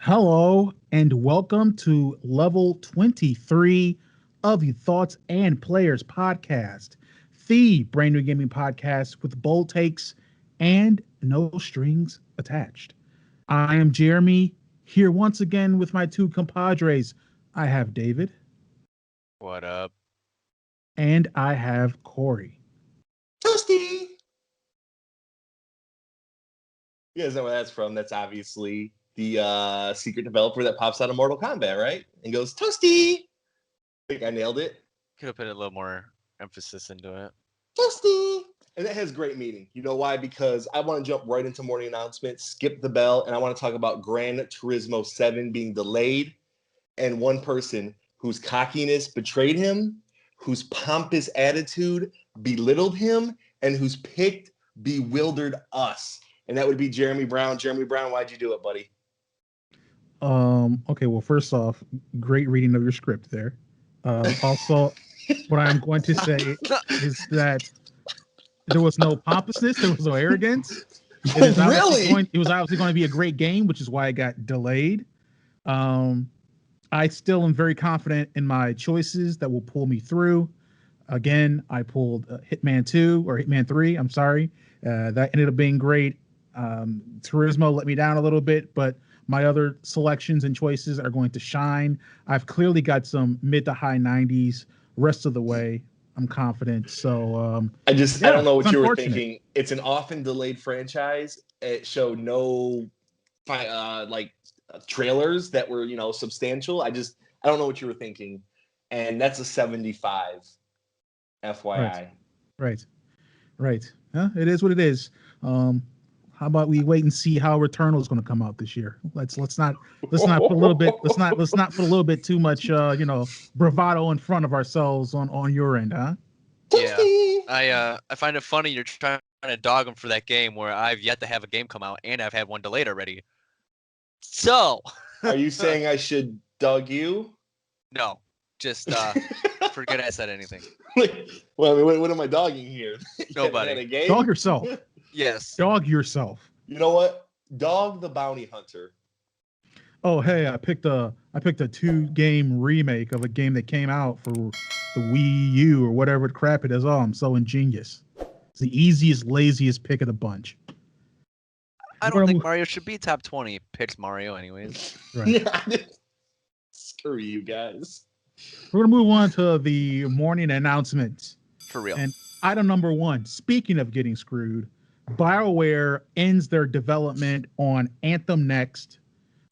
Hello and welcome to level 23 of the Thoughts and Players podcast, the brand new gaming podcast with bold takes and no strings attached. I am Jeremy, here once again with my two compadres. I have David What up? and I have Cory. Toasty. You guys know where that's from. That's obviously the secret developer that pops out of Mortal Kombat, right? And goes, Toasty. I think I nailed it. Could have put a little more emphasis into it. Toasty. And that has great meaning. You know why? Because I want to jump right into morning announcements, skip the bell, and I want to talk about Gran Turismo 7 being delayed and one person whose cockiness betrayed him, whose pompous attitude belittled him, and whose pick bewildered us. And that would be Jeremy Brown. Jeremy Brown, why'd you do it, buddy? Okay, well, first off, great reading of your script there. Also, what I'm going to say is that there was no pompousness, there was no arrogance. Really? It was obviously going to be a great game, which is why it got delayed. I still am very confident in my choices that will pull me through. Again, I pulled Hitman 2 or Hitman 3. I'm sorry. That ended up being great. Turismo let me down a little bit, but my other selections and choices are going to shine. I've clearly got some mid to high 90s. Rest of the way, I'm confident. So I don't know what you were thinking. It's an often delayed franchise. It showed no trailers that were substantial. I don't know what you were thinking, and that's a 75. FYI. Right. It is what it is. How about we wait and see how Returnal is going to come out this year? Let's not put a little bit too much bravado in front of ourselves on your end, huh? Yeah, I find it funny you're trying to dog him for that game where I've yet to have a game come out and I've had one delayed already. So, are you saying I should dog you? No, just forget I said anything. Well, I mean, what am I dogging here? Nobody. Dog yourself. Yes. Dog yourself. You know what? Dog the bounty hunter. Oh, hey, I picked a 2-game remake of a game that came out for the Wii U or whatever crap it is. Oh, I'm so ingenious. It's the easiest, laziest pick of the bunch. I don't think Mario should be top 20. Picks Mario anyways. Right. Screw you guys. We're going to move on to the morning announcements. For real. And item number 1, speaking of getting screwed, BioWare ends their development on Anthem Next,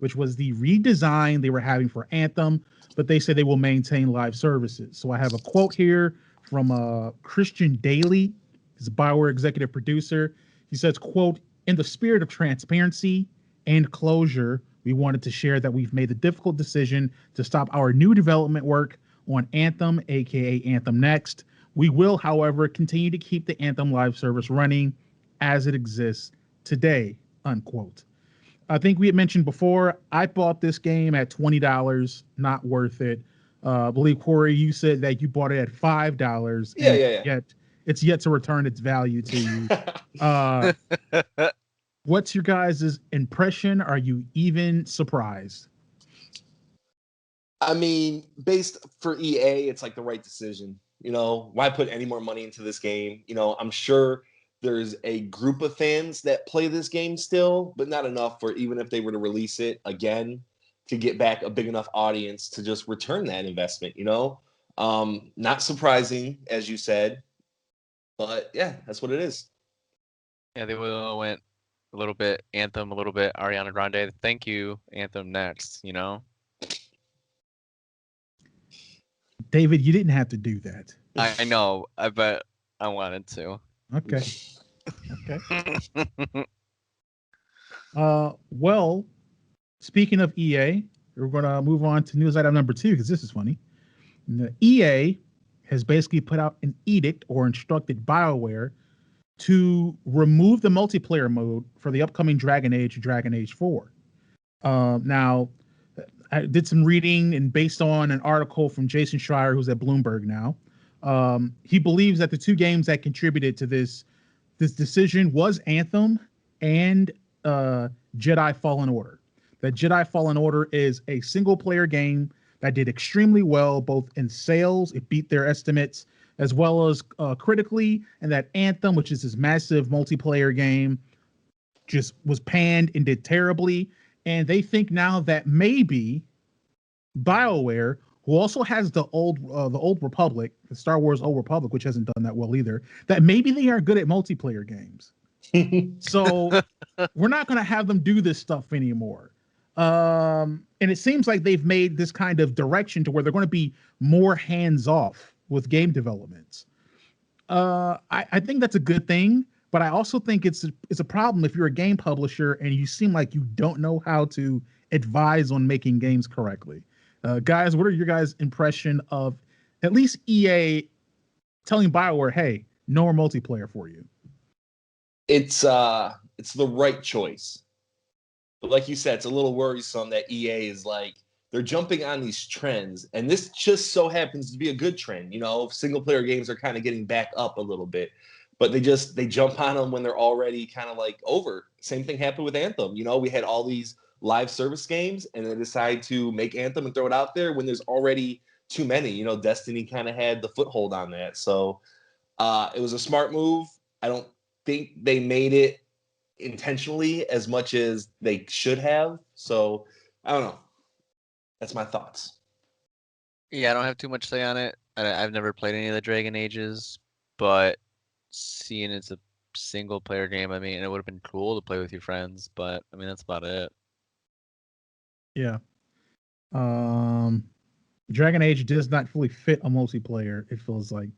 which was the redesign they were having for Anthem, but they say they will maintain live services. So I have a quote here from Christian Daly, he's a BioWare executive producer. He says, quote, "In the spirit of transparency and closure, we wanted to share that we've made the difficult decision to stop our new development work on Anthem, aka Anthem Next. We will, however, continue to keep the Anthem live service running as it exists today," unquote. I think we had mentioned before, I bought this game at $20, not worth it. I believe, Cory, you said that you bought it at $5. Yeah. Yet it's yet to return its value to you. What's your guys' impression? Are you even surprised? I mean, based for EA, it's like the right decision. Why put any more money into this game? I'm sure there's a group of fans that play this game still, but not enough for even if they were to release it again to get back a big enough audience to just return that investment, Not surprising, as you said, but yeah, that's what it is. Yeah, they went a little bit Anthem, a little bit Ariana Grande. Thank you, Anthem Next, David, you didn't have to do that. I know, but I wanted to. Okay. Well, speaking of EA, we're going to move on to news item number 2 because this is funny. The EA has basically put out an edict or instructed BioWare to remove the multiplayer mode for the upcoming Dragon Age and Dragon Age 4. Now, I did some reading, and based on an article from Jason Schreier, who's at Bloomberg now, he believes that the 2 games that contributed to this decision was Anthem and Jedi Fallen Order. that Jedi Fallen Order is a single player game that did extremely well, both in sales, it beat their estimates, as well as critically, and that Anthem, which is this massive multiplayer game, just was panned and did terribly. And they think now that maybe BioWare, who also has the old Republic, the Star Wars Old Republic, which hasn't done that well either, that maybe they are good at multiplayer games. So we're not going to have them do this stuff anymore. And it seems like they've made this kind of direction to where they're going to be more hands off with game developments. I think that's a good thing, but I also think it's a problem if you're a game publisher and you seem like you don't know how to advise on making games correctly. Guys, what are your guys' impression of at least EA telling BioWare, hey, no more multiplayer for you? It's the right choice. But like you said, it's a little worrisome that EA is like, they're jumping on these trends, and this just so happens to be a good trend. You know, single player games are kind of getting back up a little bit, but they jump on them when they're already kind of like over. Same thing happened with Anthem. You know, we had all these live service games, and they decide to make Anthem and throw it out there when there's already too many. You know, Destiny kind of had the foothold on that, so it was a smart move. I don't think they made it intentionally as much as they should have. So I don't know. That's my thoughts. Yeah, I don't have too much to say on it. I've never played any of the Dragon Ages, but seeing it's a single player game, I mean, it would have been cool to play with your friends, but I mean, that's about it. Yeah. Dragon Age does not fully fit a multiplayer, it feels like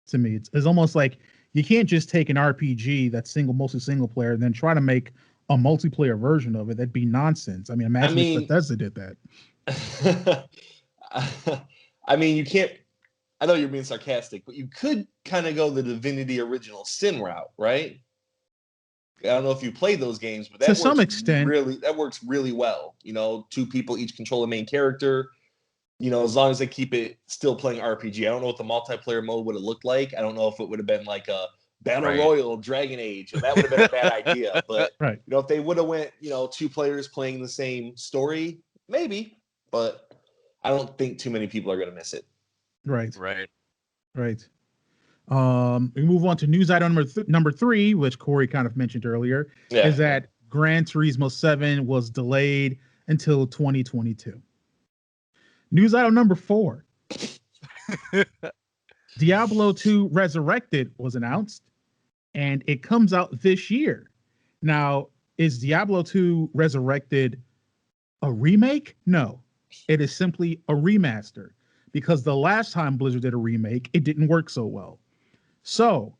to me. It's almost like you can't just take an RPG that's mostly single player, and then try to make a multiplayer version of it. That'd be nonsense. I mean, imagine if Bethesda did that. I mean, you can't. I know you're being sarcastic, but you could kind of go the Divinity Original Sin route, right? I don't know if you played those games, but to some extent, that works really well. You know, two people each control the main character. You know, as long as they keep it still playing RPG. I don't know what the multiplayer mode would have looked like. I don't know if it would have been like a Battle Royale Dragon Age. That would have been a bad idea. But right. You know, if they would have went, you know, two players playing the same story, maybe. But I don't think too many people are going to miss it. Right. Right. Right. We move on to news item number 3, which Cory kind of mentioned earlier, is that Gran Turismo 7 was delayed until 2022. News item number 4. Diablo 2 Resurrected was announced, and it comes out this year. Now, is Diablo 2 Resurrected a remake? No, it is simply a remaster, because the last time Blizzard did a remake, it didn't work so well. So,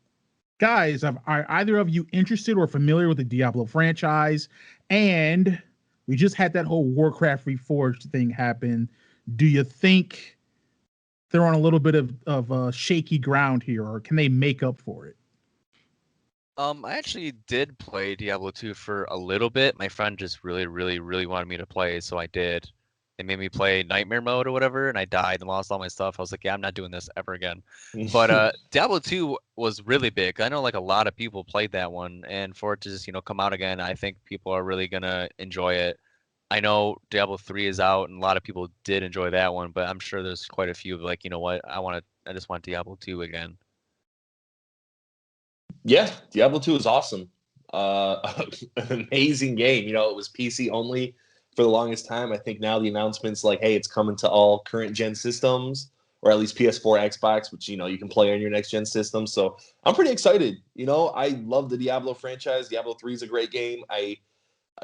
guys, are either of you interested or familiar with the Diablo franchise? And we just had that whole Warcraft Reforged thing happen. Do you think they're on a little bit of shaky ground here, or can they make up for it? I actually did play Diablo 2 for a little bit. My friend just really, really, really wanted me to play, so I did. They made me play Nightmare mode or whatever, and I died and lost all my stuff. I was like, yeah, I'm not doing this ever again. But Diablo 2 was really big. I know like a lot of people played that one, and for it to just, come out again, I think people are really gonna enjoy it. I know Diablo 3 is out, and a lot of people did enjoy that one, but I'm sure there's quite a few like, you know what, I just want Diablo 2 again. Yeah, Diablo 2 is awesome. An amazing game. You know, it was PC only for the longest time. I think now the announcement's like, hey, it's coming to all current gen systems, or at least PS4, Xbox, which, you know, you can play on your next gen system. So I'm pretty excited. You know, I love the Diablo franchise. Diablo 3 is a great game.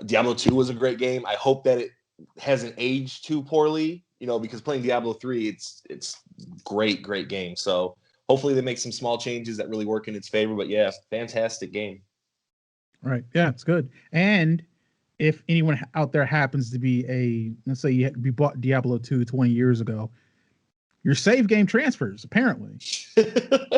Diablo 2 was a great game. I hope that it hasn't aged too poorly, you know, because playing Diablo 3, it's great game. So hopefully they make some small changes that really work in its favor. But yeah, fantastic game. Right. Yeah, it's good. And if anyone out there happens to be let's say you bought Diablo 2 20 years ago, your save game transfers, apparently.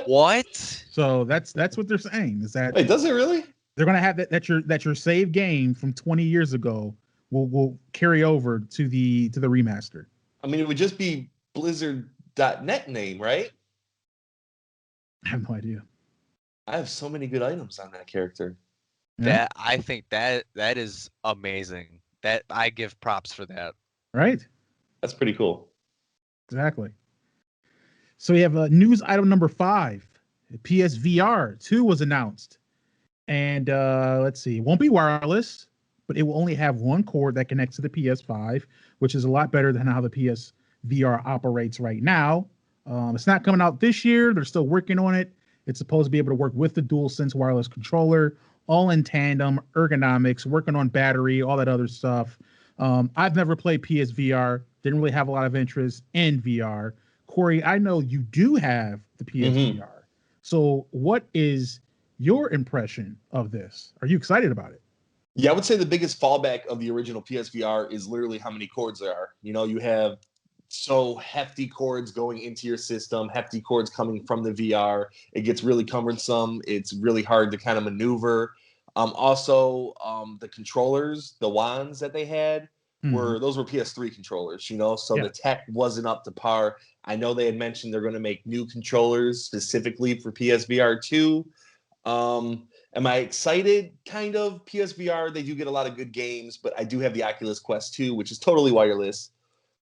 What? So that's what they're saying, is that Wait, does it really? they're gonna have that your save game from 20 years ago will carry over to the remaster. I mean, it would just be Blizzard.net name, right? I have no idea. I have so many good items on that character. Yeah. I think that is amazing. that I give props for that. Right? That's pretty cool. Exactly. So we have news item number 5. PSVR 2 was announced. And let's see, it won't be wireless, but it will only have one cord that connects to the PS5, which is a lot better than how the PSVR operates right now. It's not coming out this year. They're still working on it. It's supposed to be able to work with the DualSense wireless controller, all in tandem, ergonomics, working on battery, all that other stuff. I've never played PSVR, didn't really have a lot of interest in VR. Cory, I know you do have the PSVR. So what is your impression of this? Are you excited about it? Yeah, I would say the biggest fallback of the original PSVR is literally how many cords there are. You know, you have so hefty cords going into your system, hefty cords coming from the VR. It gets really cumbersome. It's really hard to kind of maneuver. The controllers, the wands that they had, were PS3 controllers, you know, so the tech wasn't up to par. I know they had mentioned they're going to make new controllers specifically for PSVR 2. Am I excited? Kind of. PSVR, they do get a lot of good games, but I do have the Oculus Quest 2, which is totally wireless.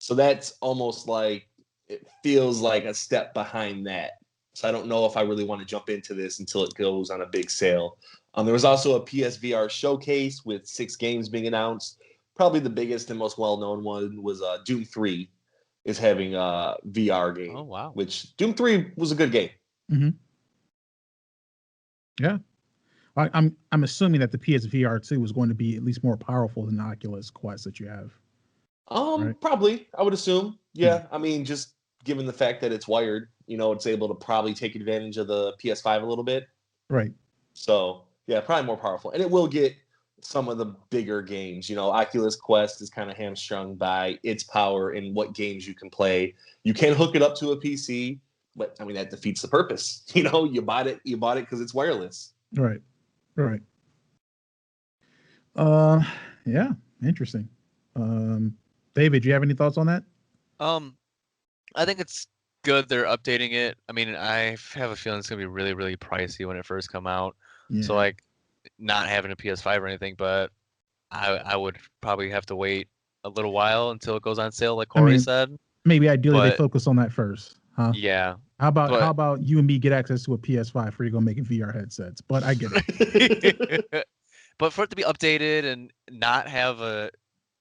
So that's almost like, it feels like a step behind that. So I don't know if I really want to jump into this until it goes on a big sale. There was also a PSVR showcase with 6 games being announced. Probably the biggest and most well-known one was Doom 3 is having a VR game. Oh, wow. Which Doom 3 was a good game. Mm-hmm. Yeah. I'm assuming that the PSVR 2 is going to be at least more powerful than the Oculus Quest that you have. Right? Probably, I would assume. Yeah. I mean, just given the fact that it's wired, you know, it's able to probably take advantage of the PS5 a little bit. Right. So, yeah, probably more powerful. And it will get some of the bigger games. You know, Oculus Quest is kind of hamstrung by its power and what games you can play. You can hook it up to a PC, but I mean, that defeats the purpose. You know, you bought it because it's wireless. Right. Right. Yeah, interesting. David, do you have any thoughts on that? I think it's good they're updating it. I mean, I have a feeling it's gonna be really, really pricey when it first come out. Yeah. So like, not having a PS5 or anything, but I would probably have to wait a little while until it goes on sale, like Cory said. Maybe ideally they focus on that first, huh? Yeah. How about you and me get access to a PS5 for you go making VR headsets? But I get it. But for it to be updated and not have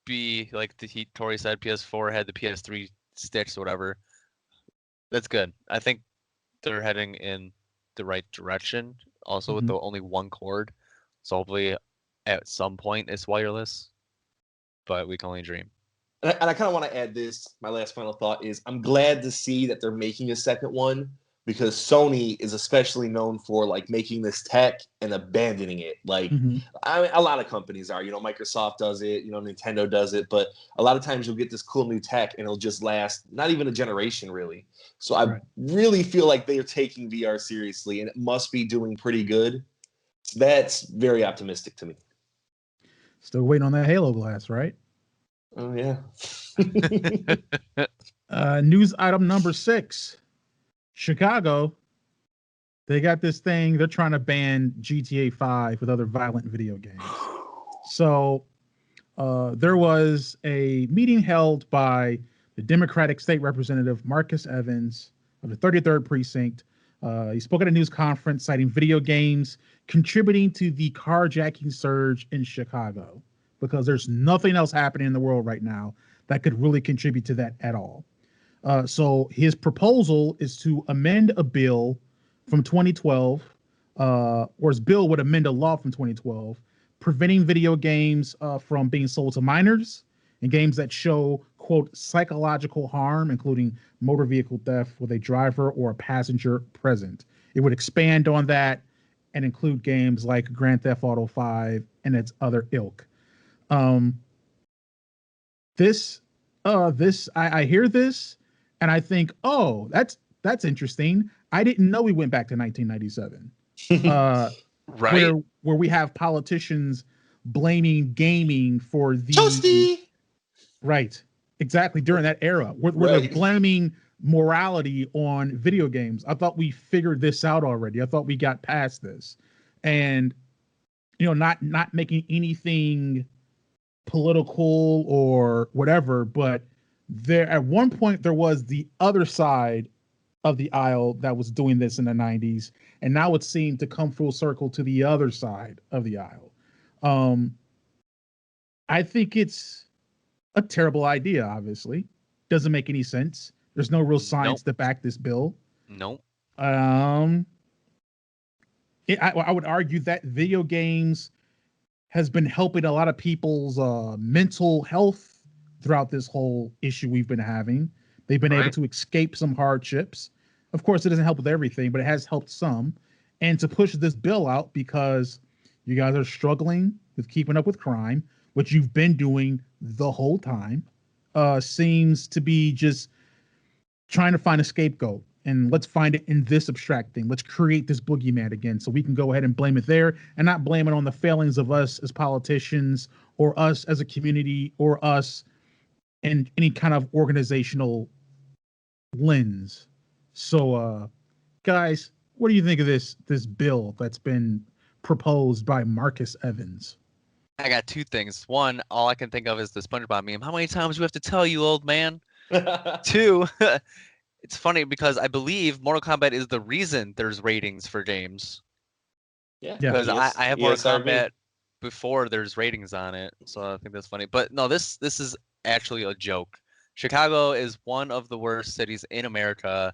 be like Cory said, PS4 had the PS3 sticks or whatever. That's good. I think they're heading in the right direction. Also with the only one cord, so hopefully at some point it's wireless. But we can only dream. And I kind of want to add this. My last final thought is I'm glad to see that they're making a second one, because Sony is especially known for like making this tech and abandoning it. Like, I mean, a lot of companies are, you know, Microsoft does it, you know, Nintendo does it, but a lot of times you'll get this cool new tech and it'll just last not even a generation really. So I really feel like they are taking VR seriously and it must be doing pretty good. So that's very optimistic to me. Still waiting on that Halo glass, right? Oh yeah. News item number 6. Chicago, they got this thing. They're trying to ban GTA 5 with other violent video games. So there was a meeting held by the Democratic State Representative Marcus Evans of the 33rd Precinct. He spoke at a news conference citing video games contributing to the carjacking surge in Chicago, because there's nothing else happening in the world right now that could really contribute to that at all. So his proposal is to amend a bill from 2012, or his bill would amend a law from 2012, preventing video games from being sold to minors and games that show, quote, psychological harm, including motor vehicle theft with a driver or a passenger present. It would expand on that and include games like Grand Theft Auto 5 and its other ilk. I hear this and I think, oh, that's interesting. I didn't know we went back to 1997, right? Where we have politicians blaming gaming for the Toasty. Right, exactly, during that era, where they're blaming morality on video games. I thought we figured this out already. I thought we got past this, and you know, not making anything political or whatever, but there at one point there was the other side of the aisle that was doing this in the 90s, and now it seemed to come full circle to the other side of the aisle. Um, I think it's a terrible idea, obviously. Doesn't make any sense. There's no real science to back this bill. Nope. I would argue that video games has been helping a lot of people's mental health throughout this whole issue we've been having. They've been able to escape some hardships. Of course, it doesn't help with everything, but it has helped some. And to push this bill out because you guys are struggling with keeping up with crime, which you've been doing the whole time, seems to be just trying to find a scapegoat. And let's find it in this abstract thing. Let's create this boogeyman again so we can go ahead and blame it there and not blame it on the failings of us as politicians or us as a community or us in any kind of organizational lens. So, guys, what do you think of this bill that's been proposed by Marcus Evans? I got two things. One, all I can think of is the SpongeBob meme. How many times do we have to tell you, old man? Two, it's funny because I believe Mortal Kombat is the reason there's ratings for games. Yeah. Because I have Mortal ESRB. Kombat before there's ratings on it, so I think that's funny. But no, this is actually a joke. Chicago is one of the worst cities in America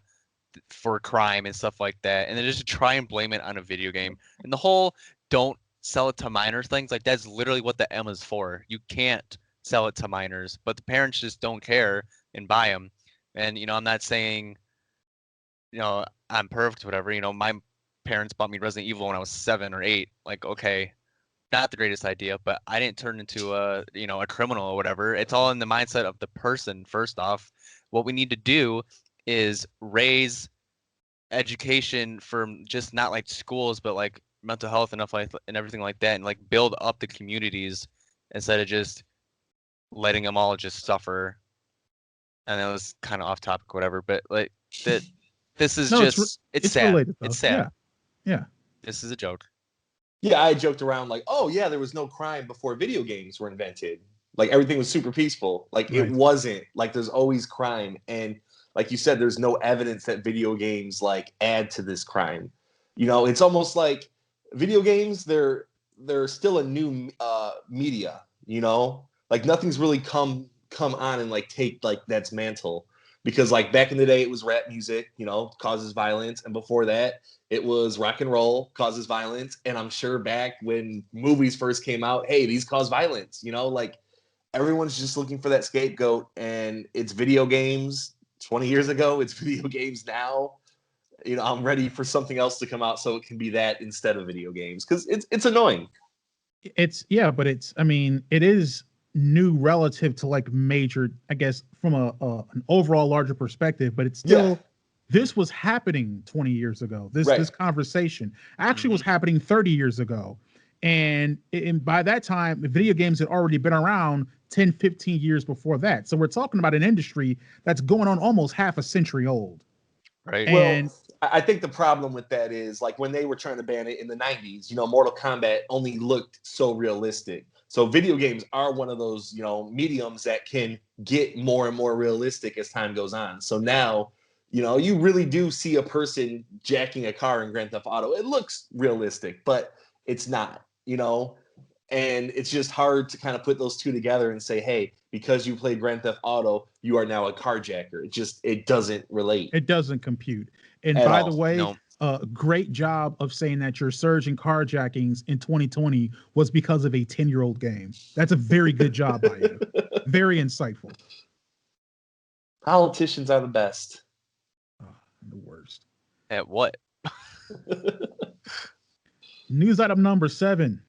for crime and stuff like that, and then just to try and blame it on a video game. And the whole don't sell it to minors things, like that's literally what the M is for. You can't sell it to minors, but the parents just don't care and buy them. And I'm not saying I'm perfect, whatever. My parents bought me Resident Evil when I was 7 or 8. Like, okay, not the greatest idea, but I didn't turn into a criminal or whatever. It's all in the mindset of the person. First off, what we need to do is raise education from just not like schools, but like mental health and stuff like and everything like that, and like build up the communities instead of just letting them all just suffer. And it was kind of off topic, whatever. But like that, this is it's sad. Related, it's sad. Yeah. This is a joke. Yeah, I joked around like, oh yeah, there was no crime before video games were invented. Like everything was super peaceful. Like Right. It wasn't. Like there's always crime, and like you said, there's no evidence that video games like add to this crime. It's almost like video games. They're still a new media. Like nothing's really come on and like take like that's mantle. Because like back in the day, it was rap music, causes violence, and before that, it was rock and roll, causes violence. And I'm sure back when movies first came out, hey, these cause violence. Like everyone's just looking for that scapegoat, and it's video games. 20 years ago, it's video games now. I'm ready for something else to come out so it can be that instead of video games, because it's annoying. But it is new relative to like major, I guess, from an overall larger perspective, but it's still this was happening 20 years ago. This conversation actually was happening 30 years ago. And by that time, video games had already been around 10, 15 years before that. So we're talking about an industry that's going on almost half a century old. Right. And I think the problem with that is like when they were trying to ban it in the 90s, Mortal Kombat only looked so realistic. So video games are one of those, mediums that can get more and more realistic as time goes on. So now, you really do see a person jacking a car in Grand Theft Auto. It looks realistic, but it's not, and it's just hard to kind of put those two together and say, hey, because you played Grand Theft Auto, you are now a carjacker. It doesn't relate. It doesn't compute. And At by all. the way, No. Great job of saying that your surge in carjackings in 2020 was because of a 10-year-old game. That's a very good job by you. Very insightful. Politicians are the best. The worst. At what? News item number 7.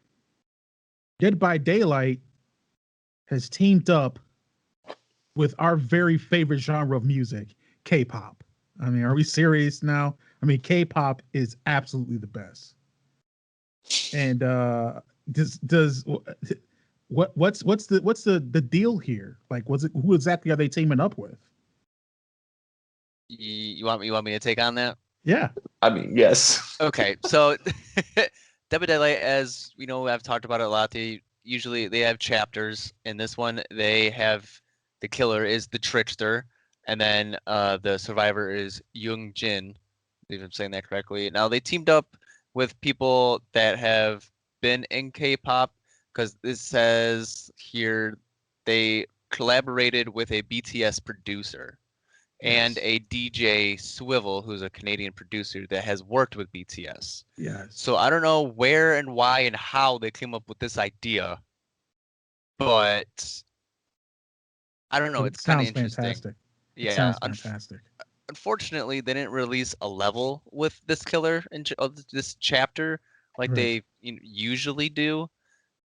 Dead by Daylight has teamed up with our very favorite genre of music, K-pop. Are we serious now? K-pop is absolutely the best. And what's the deal here? Like, who exactly are they teaming up with? You want me to take on that? Yeah. Yes. Okay, so Dead by Daylight, as we know, I've talked about it a lot. They usually they have chapters. In this one, they have the killer is the trickster, and then the survivor is Young Jin. If I'm saying that correctly. Now they teamed up with people that have been in K-pop because this says here they collaborated with a BTS producer and Yes. a DJ Swivel, who's a Canadian producer that has worked with BTS. Yes. So I don't know where and why and how they came up with this idea, but I don't know. But It's it kind of sounds interesting. fantastic. It Yeah. sounds fantastic. Unfortunately, they didn't release a level with this killer of this chapter like Right. they usually do,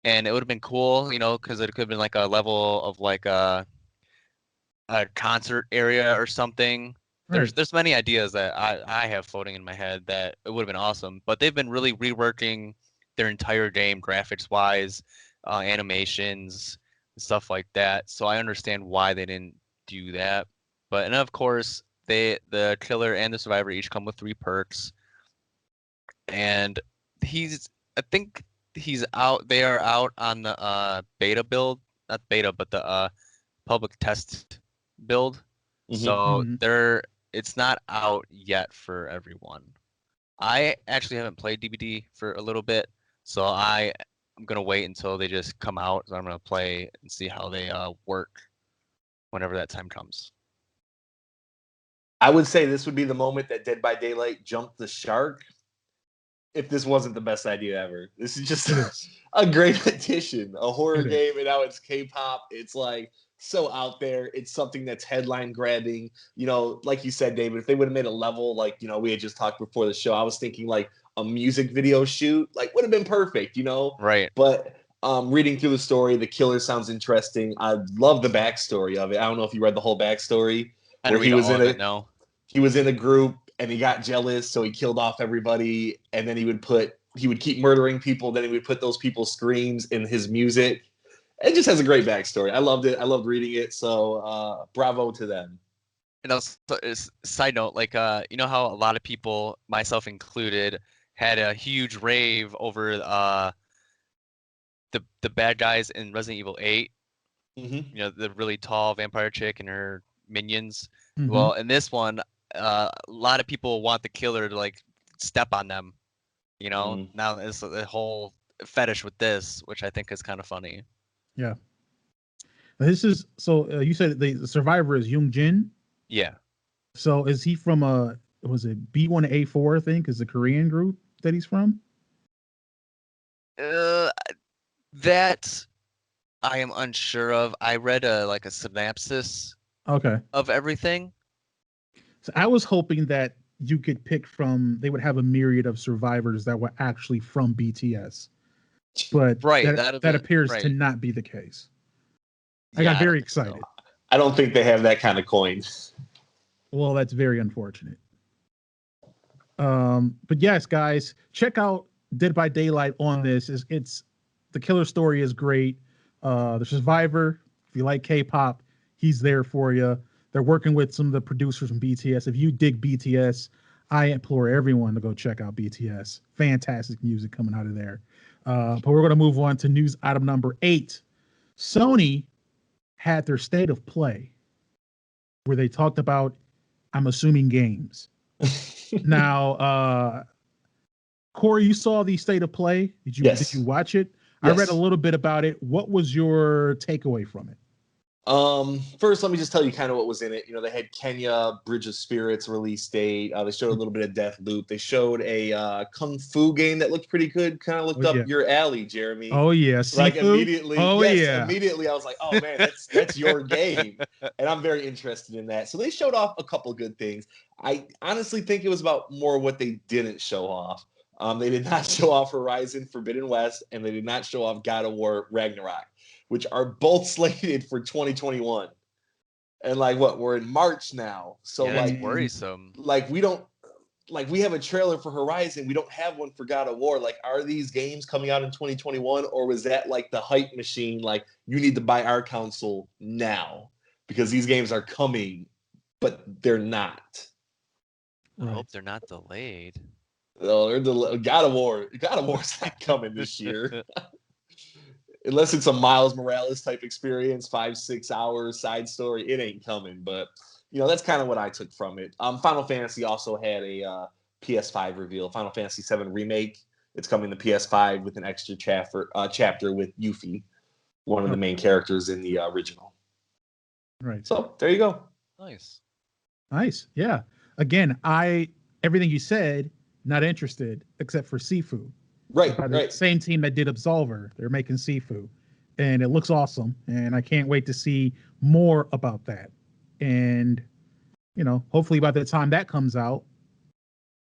and it would have been cool, because it could have been like a level of like a concert area or something. Right. There's many ideas that I have floating in my head that it would have been awesome, but they've been really reworking their entire game graphics wise, animations, stuff like that. So I understand why they didn't do that. But and of course, the killer and the survivor each come with 3 perks, and I think he's out. They are out on the beta build, not beta, but the public test build. So Mhm. it's not out yet for everyone. I actually haven't played DBD for a little bit, so I'm gonna wait until they just come out. So I'm gonna play and see how they work whenever that time comes. I would say this would be the moment that Dead by Daylight jumped the shark. If this wasn't the best idea ever, this is just It is. a great addition. A horror It is. game, and now it's K-pop. It's like so out there. It's something that's headline grabbing. Like you said, David, if they would have made a level like we had just talked before the show, I was thinking like a music video shoot, like would have been perfect. Right. But reading through the story, the killer sounds interesting. I love the backstory of it. I don't know if you read the whole backstory I where didn't read all of it. No. he was in a group and he got jealous, so he killed off everybody, and then he would keep murdering people, then he would put those people's screams in his music. It just has a great backstory. I loved it. I loved reading it. So bravo to them. And also, side note, like you know how a lot of people, myself included, had a huge rave over the bad guys in Resident Evil 8. The really tall vampire chick and her minions. Mhm. Well, in this one, a lot of people want the killer to like step on them. Now it's a whole fetish with this, which I think is kind of funny. Yeah. This is so you said the survivor is Young Jin. Yeah. So is he from was it B1A4, I think, is the Korean group that he's from? That I am unsure of. I read like a synopsis Okay. of everything. So I was hoping that you could pick from, they would have a myriad of survivors that were actually from BTS. But Right, that appears to not be the case. I Yeah, got I very don't think so. excited. I don't think they have that kind of coin. Well, that's very unfortunate. But yes, guys, check out Dead by Daylight on this. It's the killer story is great. The survivor, if you like K-pop, he's there for you. They're working with some of the producers from BTS. If you dig BTS, I implore everyone to go check out BTS. Fantastic music coming out of there. But we're going to move on to news item number 8. Sony had their state of play where they talked about, I'm assuming, games. Now, Cory, you saw the state of play. Yes. Did you watch it? Yes. I read a little bit about it. What was your takeaway from it? First, let me just tell you kind of what was in it. They had Kenya Bridge of Spirits release date. They showed a little bit of Deathloop. They showed a kung fu game that looked pretty good. Kind of looked up your alley, Jeremy. Oh yeah, like Sifu? immediately. Oh yes, yeah, immediately. I was like, oh man, that's your game, and I'm very interested in that. So they showed off a couple good things. I honestly think it was about more what they didn't show off. They did not show off Horizon Forbidden West, and they did not show off God of War Ragnarok, which are both slated for 2021. And we're in March now. So that's worrisome. We have a trailer for Horizon. We don't have one for God of War. Are these games coming out in 2021, or was that the hype machine? You need to buy our console now because these games are coming, but they're not. I hope they're not delayed. Oh, they're God of War. God of War's not coming this year. unless it's a Miles Morales type experience, 5-6 hours side story, it ain't coming. But that's kind of what I took from it. Final Fantasy also had a PS5 reveal. Final Fantasy VII Remake. It's coming to PS5 with an extra chapter with Yuffie, one of the main characters in the original. Right. So there you go. Nice. Yeah. Again, everything you said, not interested except for Sifu. Right. The same team that did Absolver. They're making Sifu, and it looks awesome. And I can't wait to see more about that. And hopefully by the time that comes out,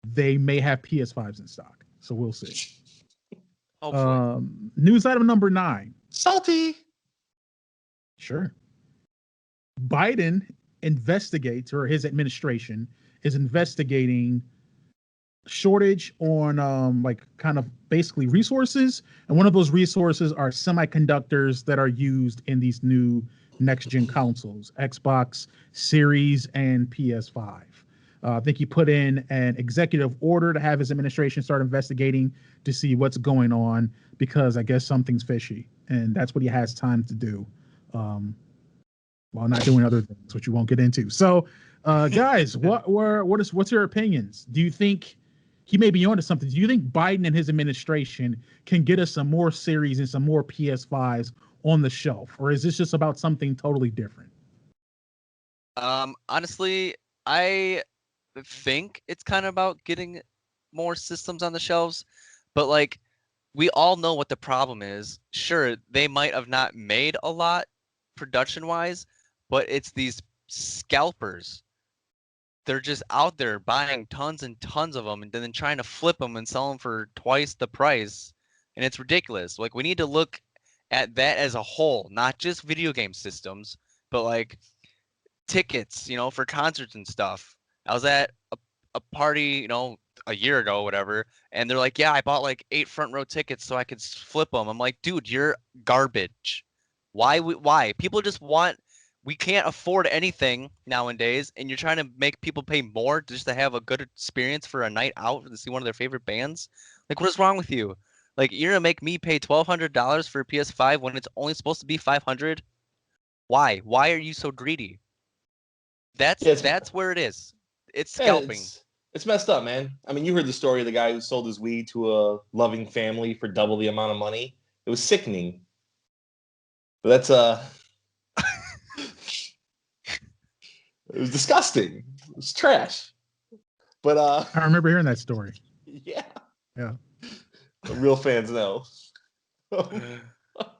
they may have PS5s in stock. So we'll see. News item number 9. Salty. Sure. Biden investigates, or his administration is investigating shortage on kind of basically resources, and one of those resources are semiconductors that are used in these new next gen consoles, Xbox Series and PS5. I think he put in an executive order to have his administration start investigating to see what's going on, because I guess something's fishy, and that's what he has time to do while not doing other things, which you won't get into. So guys, what's your opinions? Do you think he may be onto something? Do you think Biden and his administration can get us some more series and some more PS5s on the shelf, or is this just about something totally different? Honestly, I think it's kind of about getting more systems on the shelves, but we all know what the problem is. Sure, they might have not made a lot production wise, but it's these scalpers. They're just out there buying tons and tons of them and then trying to flip them and sell them for twice the price. And it's ridiculous. We need to look at that as a whole, not just video game systems, but tickets, for concerts and stuff. I was at a party, a year ago, whatever, and they're like, yeah, I bought 8 front row tickets so I could flip them. I'm like, dude, you're garbage. Why? People just we can't afford anything nowadays, and you're trying to make people pay more just to have a good experience for a night out to see one of their favorite bands. What is wrong with you? You're gonna make me pay $1,200 for a PS5 when it's only supposed to be $500? Why? Why are you so greedy? That's where it is. It's scalping. It's messed up, man. I mean, you heard the story of the guy who sold his weed to a loving family for double the amount of money. It was sickening. But that's it was disgusting. It was trash. But I remember hearing that story. Yeah. Yeah. The real fans know.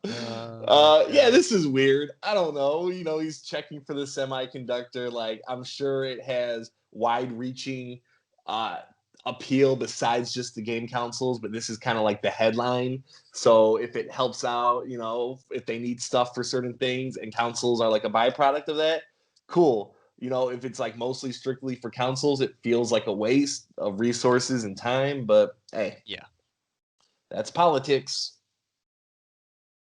Yeah, this is weird. I don't know. He's checking for the semiconductor. I'm sure it has wide-reaching appeal besides just the game consoles, but this is kind of the headline. So if it helps out, if they need stuff for certain things and consoles are a byproduct of that, cool. If it's mostly strictly for consoles, it feels like a waste of resources and time, but hey. Yeah. That's politics.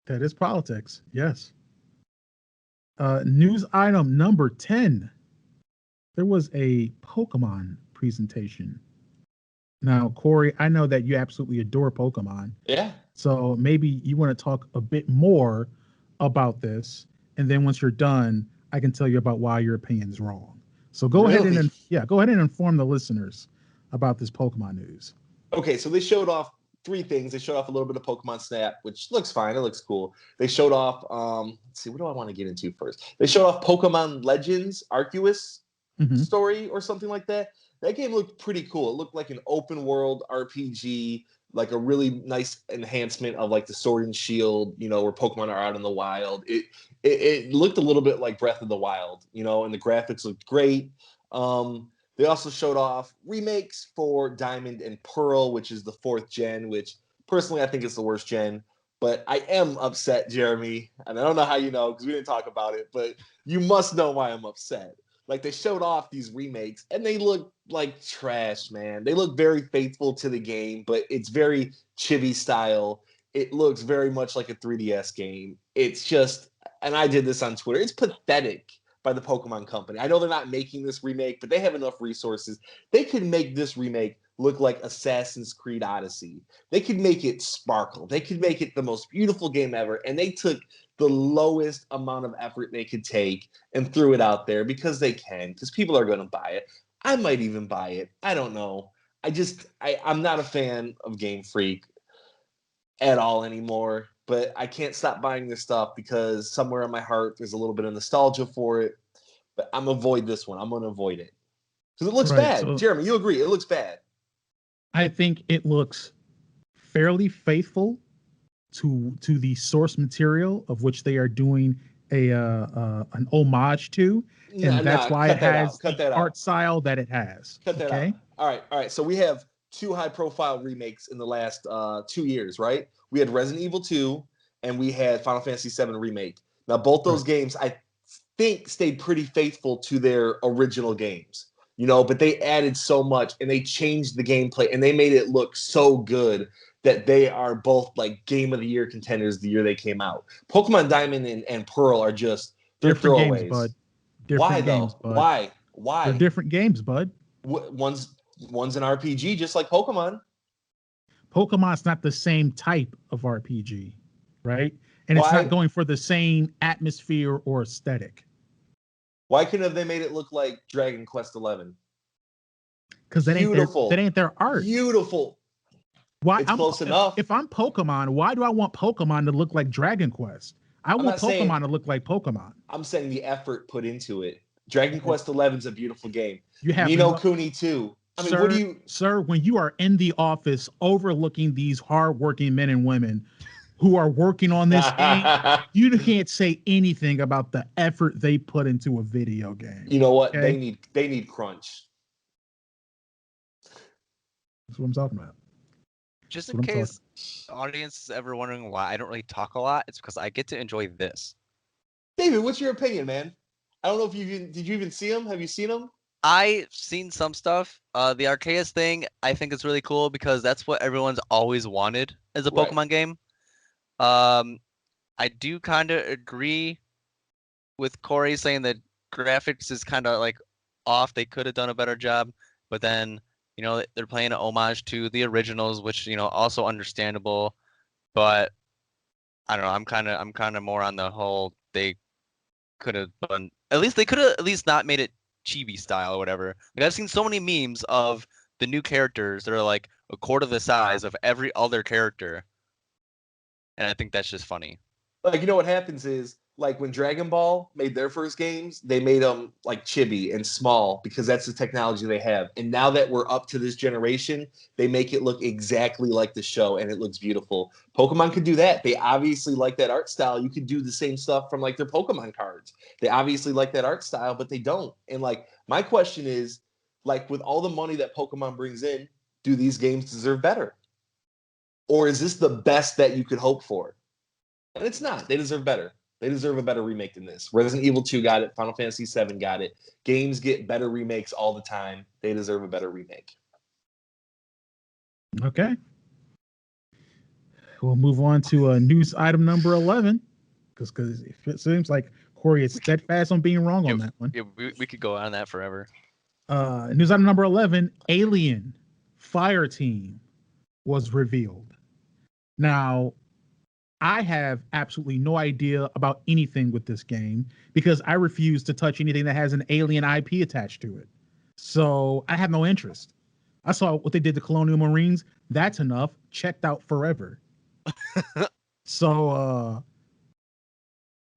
That is politics. Yes. News item number 10. There was a Pokemon presentation. Now, Cory, I know that you absolutely adore Pokemon. Yeah. So maybe you want to talk a bit more about this, and then once you're done, I can tell you about why your opinion is wrong. So go ahead and inform the listeners about this Pokemon news. Okay, so they showed off 3 things. They showed off a little bit of Pokemon Snap, which looks fine. It looks cool. They showed off, let's see, what do I want to get into first? They showed off Pokemon Legends Arceus story or something like that. That game looked pretty cool. It looked like an open world RPG, a really nice enhancement of the Sword and Shield, where Pokemon are out in the wild. It looked a little bit like Breath of the Wild, and the graphics looked great. They also showed off remakes for Diamond and Pearl, which is the 4th gen, which personally I think is the worst gen. But I am upset, Jeremy, and I don't know how you know because we didn't talk about it, but you must know why I'm upset. They showed off these remakes and they look like trash, man. They look very faithful to the game, but it's very chibi style. It looks very much like a 3DS game. It's just, and I did this on Twitter, it's pathetic by the Pokemon Company. I know they're not making this remake, but they have enough resources. They could make this remake look like Assassin's Creed Odyssey. They could make it sparkle. They could make it the most beautiful game ever. And they took the lowest amount of effort they could take and threw it out there because they can, because people are going to buy it. I might even buy it. I don't know. I'm not a fan of Game Freak at all anymore, but I can't stop buying this stuff because somewhere in my heart there's a little bit of nostalgia for it. But I'm going to avoid this one. I'm going to avoid it. Because it looks bad. So, Jeremy, you agree. It looks bad. I think it looks fairly faithful to the source material of which they are doing an homage to. And that's why it has the art style that it has. Cut that out. All right. So we have 2 high-profile remakes in the last 2 years, right? We had Resident Evil 2, and we had Final Fantasy VII Remake. Now, both those games, I think, stayed pretty faithful to their original games. But they added so much and they changed the gameplay and they made it look so good that they are both like Game of the Year contenders the year they came out. Pokemon Diamond and Pearl are just different throwaways. Games, bud. Why though? Why? They're different games, bud. One's an RPG, just like Pokemon. Pokemon's not the same type of RPG, right? And it's not going for the same atmosphere or aesthetic. Why couldn't have they made it look like Dragon Quest XI? Because that ain't their art. Beautiful. Why? It's close enough. If I'm Pokemon, why do I want Pokemon to look like Dragon Quest? I want Pokemon to look like Pokemon. I'm saying the effort put into it. Dragon Quest XI is a beautiful game. You have Ni no Kuni 2. I mean, Sir, when you are in the office overlooking these hardworking men and women who are working on this game, you can't say anything about the effort they put into a video game. You know what? Okay? They need crunch. That's what I'm talking about. Just in case the audience is ever wondering why I don't really talk a lot, it's because I get to enjoy this. David, what's your opinion, man? I don't know if did you even see them? Have you seen them? I've seen some stuff. The Arceus thing, I think is really cool because that's what everyone's always wanted as a Pokemon game. I do kind of agree with Cory saying that graphics is kind of like off. They could have done a better job, but then they're playing an homage to the originals, which also understandable. But I don't know. I'm kind of more on the whole. They could have done they could have at least not made it chibi style or whatever. Like I've seen so many memes of the new characters that are like a quarter the size of every other character. And I think that's just funny. Like, what happens is, like, when Dragon Ball made their first games, they made them, like, chibi and small because that's the technology they have. And now that we're up to this generation, they make it look exactly like the show, and it looks beautiful. Pokemon could do that. They obviously like that art style. You could do the same stuff from, like, their Pokemon cards. They obviously like that art style, but they don't. And, like, my question is, like, with all the money that Pokemon brings in, do these games deserve better? Or is this the best that you could hope for? And it's not. They deserve better. They deserve a better remake than this. Resident Evil 2 got it. Final Fantasy VII got it. Games get better remakes all the time. They deserve a better remake. Okay. We'll move on to news item number 11. Because it seems like Cory is steadfast on being wrong on that one. Yeah, we could go on that forever. News item number 11, Alien Fireteam was revealed. Now, I have absolutely no idea about anything with this game because I refuse to touch anything that has an Alien IP attached to it. So I have no interest. I saw what they did to Colonial Marines. That's enough. Checked out forever. So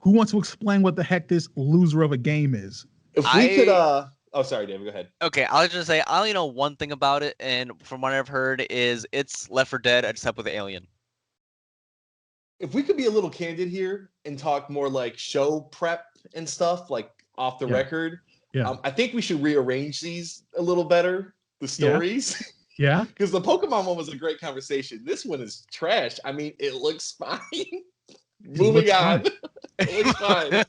who wants to explain what the heck this loser of a game is? If we could oh, sorry, David, go ahead. Okay, I'll just say I only know one thing about it, and from what I've heard is it's Left 4 Dead except with Alien. If we could be a little candid here and talk more like show prep and stuff, like off the record, I think we should rearrange these a little better, the stories. Yeah. Because the Pokemon one was a great conversation. This one is trash. I mean, it looks fine. Moving on. It looks fine.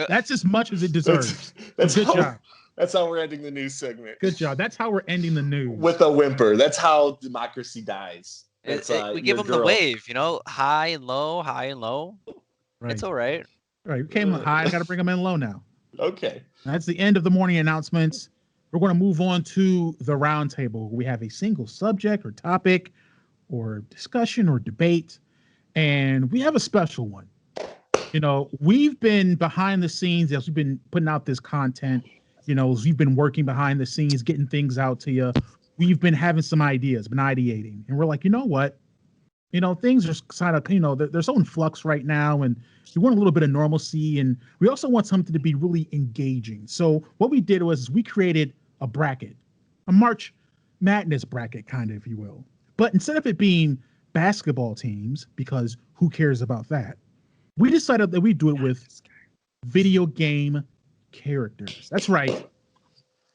That's as much as it deserves. That's good job. That's how we're ending the news segment. Good job. That's how we're ending the news. With a whimper. That's how democracy dies. We give them the wave, high and low, high and low. Right. It's all right. All right. We came high. I got to bring them in low now. Okay. That's the end of the morning announcements. we're going to move on to the round table. We have a single subject or topic or discussion or debate, and we have a special one. We've been behind the scenes as we've been putting out this content. As we've been working behind the scenes, getting things out to you. We've been having some ideas, been ideating, and we're like, you know what? Things are kind of, they're so in flux right now, and we want a little bit of normalcy, and we also want something to be really engaging. So what we did was we created a bracket, a March Madness bracket, kind of, if you will. But instead of it being basketball teams, because who cares about that? We decided that we do it with video game characters. That's right.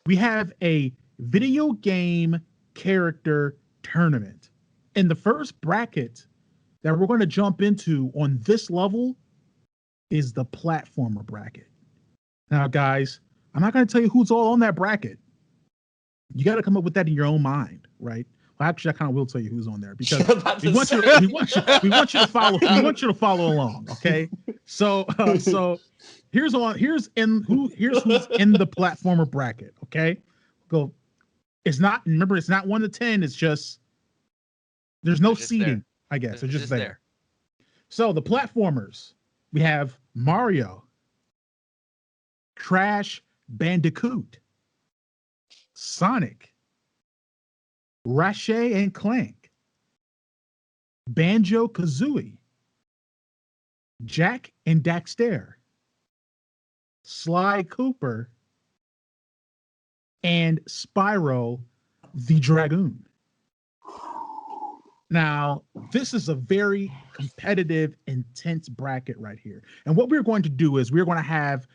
We have a video game character tournament. And the first bracket that we're going to jump into on this level is the platformer bracket. Now, guys, I'm not going to tell you who's all on that bracket. You got to come up with that in your own mind, right? Well, actually, I kind of will tell you who's on there because we want you to follow. We want you to follow along. Okay. So here's who's in the platformer bracket. Okay. Go. It's not 1 to 10. It's just there's no seeding. There. I guess they're just there. So the platformers, we have Mario, Crash Bandicoot, Sonic, Ratchet and Clank, Banjo-Kazooie, Jack and Daxter, Sly Cooper, and Spyro the Dragoon. Now, this is a very competitive, intense bracket right here. And what we're going to do is we're going to have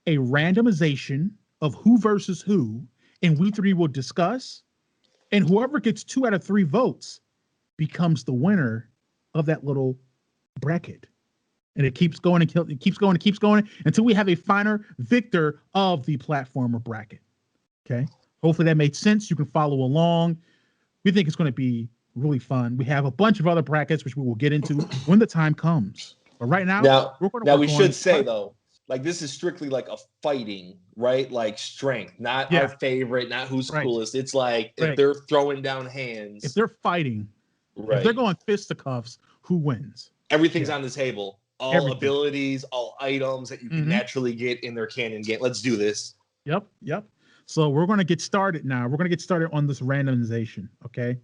a randomization of who versus who, and we three will discuss. And whoever gets 2 out of 3 votes becomes the winner of that little bracket. And it keeps going and it keeps going until we have a final victor of the platformer bracket. Okay. Hopefully that made sense. You can follow along. We think it's going to be really fun. We have a bunch of other brackets which we will get into when the time comes. But right now, we should say though, like this is strictly like a fighting, right? Like strength, not our favorite, not who's coolest. It's like if they're throwing down hands, if they're fighting, if they're going fisticuffs, who wins? Everything's on the table. All abilities, all items that you can naturally get in their canon game. Let's do this. Yep. So we're going to get started now. We're going to get started on this randomization. Okay.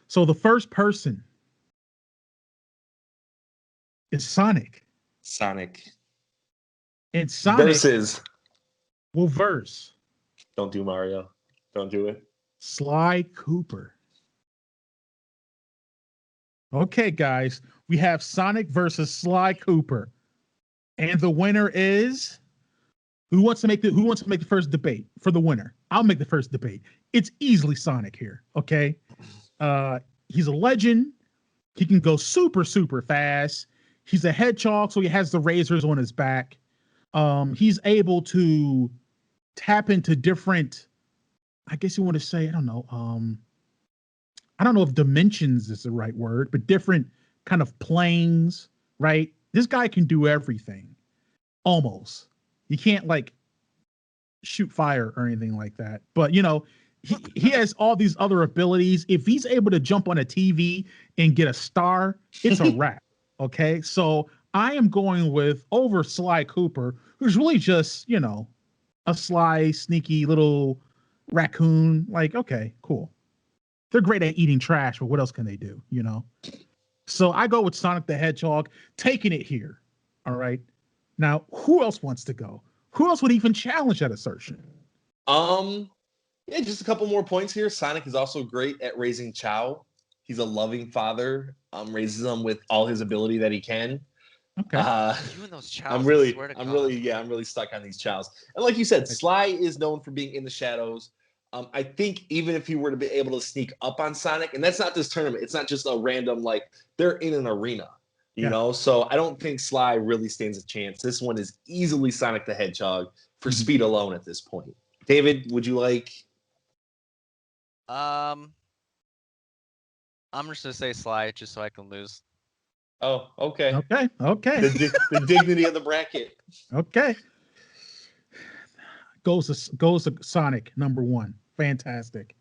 So the first person is Sonic. And Sonic versus will verse. Don't do Mario. Don't do it. Sly Cooper. Okay, guys, we have Sonic versus Sly Cooper, and the winner is who wants to make the first debate for the winner? I'll make the first debate. It's easily Sonic here. Okay, he's a legend. He can go super fast. He's a hedgehog, so he has the razors on his back. He's able to tap into different, I guess you want to say, I don't know if dimensions is the right word, but different kind of planes, right? This guy can do everything. Almost. You can't like shoot fire or anything like that. But he has all these other abilities. If he's able to jump on a TV and get a star, it's a wrap. Okay. So I am going with over Sly Cooper, who's really just, a sly, sneaky little raccoon. Like, okay, cool. They're great at eating trash, but what else can they do, So I go with Sonic the Hedgehog, taking it here. All right. Now, who else wants to go? Who else would even challenge that assertion? Yeah, just a couple more points here. Sonic is also great at raising Chow. He's a loving father. Raises them with all his ability that he can. Okay. You and those chows. I'm really stuck on these chows. And like you said, Sly is known for being in the shadows. I think even if he were to be able to sneak up on Sonic, and that's not this tournament, it's not just a random, like, they're in an arena, you know? So I don't think Sly really stands a chance. This one is easily Sonic the Hedgehog for speed alone at this point. David, would you like? I'm just going to say Sly just so I can lose. Oh, okay. Okay. The dignity of the bracket. Okay. goes to Sonic #1. Fantastic.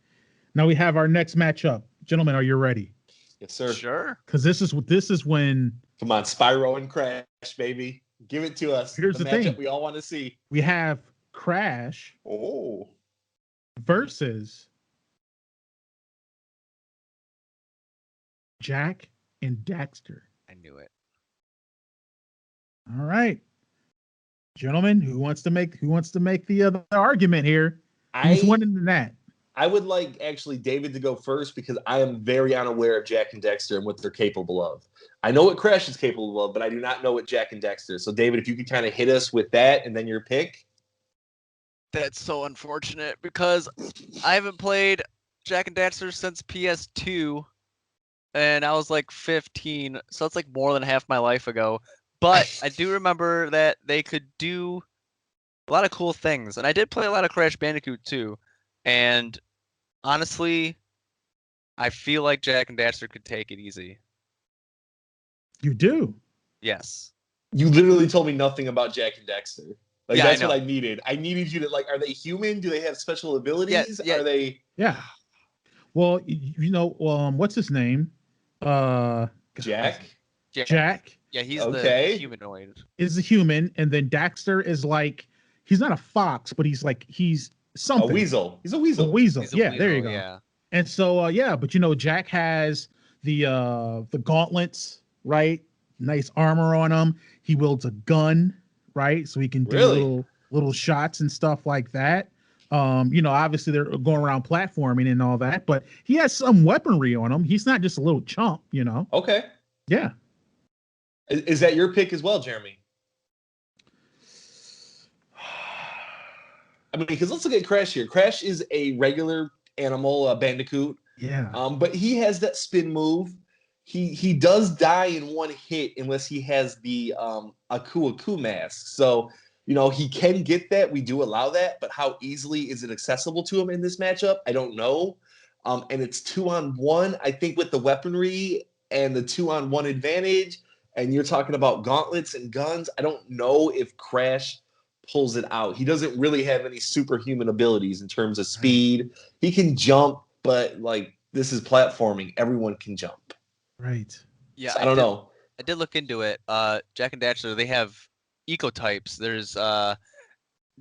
Now we have our next matchup. Gentlemen, are you ready? Yes, sir. Sure. Because this is when Come on, Spyro and Crash, baby. Give it to us. Here's the matchup thing. we all want to see. we have Crash Oh. versus Jack and Daxter. I knew it. All right, gentlemen, who wants to make the argument here? Who's winning that? I would like actually David to go first because I am very unaware of Jack and Dexter and what they're capable of. I know what Crash is capable of, but I do not know what Jack and Dexter. So David, if you could kind of hit us with that and then your pick. That's so unfortunate because I haven't played Jack and Daxter since PS2, and I was like 15, so it's like more than half my life ago. But I do remember that they could do a lot of cool things, and I did play a lot of Crash Bandicoot too. And honestly, I feel like Jack and Daxter could take it easy. You do? Yes. You literally told me nothing about Jack and Dexter. Like, Yeah, that's I know. what I needed. I needed you to, like, are they human? Do they have special abilities? Yeah. Are they... Yeah. Well, what's his name? Jack? Jack Yeah, he's Okay. the humanoid. is a human, and then Daxter is like, he's not a fox, but he's something. A weasel. He's a A weasel. weasel. He's a Yeah, weasel, there you go. Yeah. And so, but Jack has the gauntlets, right? Nice armor on him. He wields a gun, right? So he can do Really? little shots and stuff like that. Obviously they're going around platforming and all that, but he has some weaponry on him. He's not just a little chump, Okay. Yeah. Is that your pick as well, Jeremy? I mean, because let's look at Crash here. Crash is a regular animal, a bandicoot. Yeah. But he has that spin move. He does die in one hit unless he has the Aku mask. So, he can get that. We do allow that. But how easily is it accessible to him in this matchup? I don't know. And it's 2-on-1. I think with the weaponry and the 2-on-1 advantage, and you're talking about gauntlets and guns, I don't know if Crash pulls it out. He doesn't really have any superhuman abilities in terms of speed. He can jump, but this is platforming. Everyone can jump. Right. Yeah, So I don't know. I did look into it. Jack and Daxter, they have eco-types. There's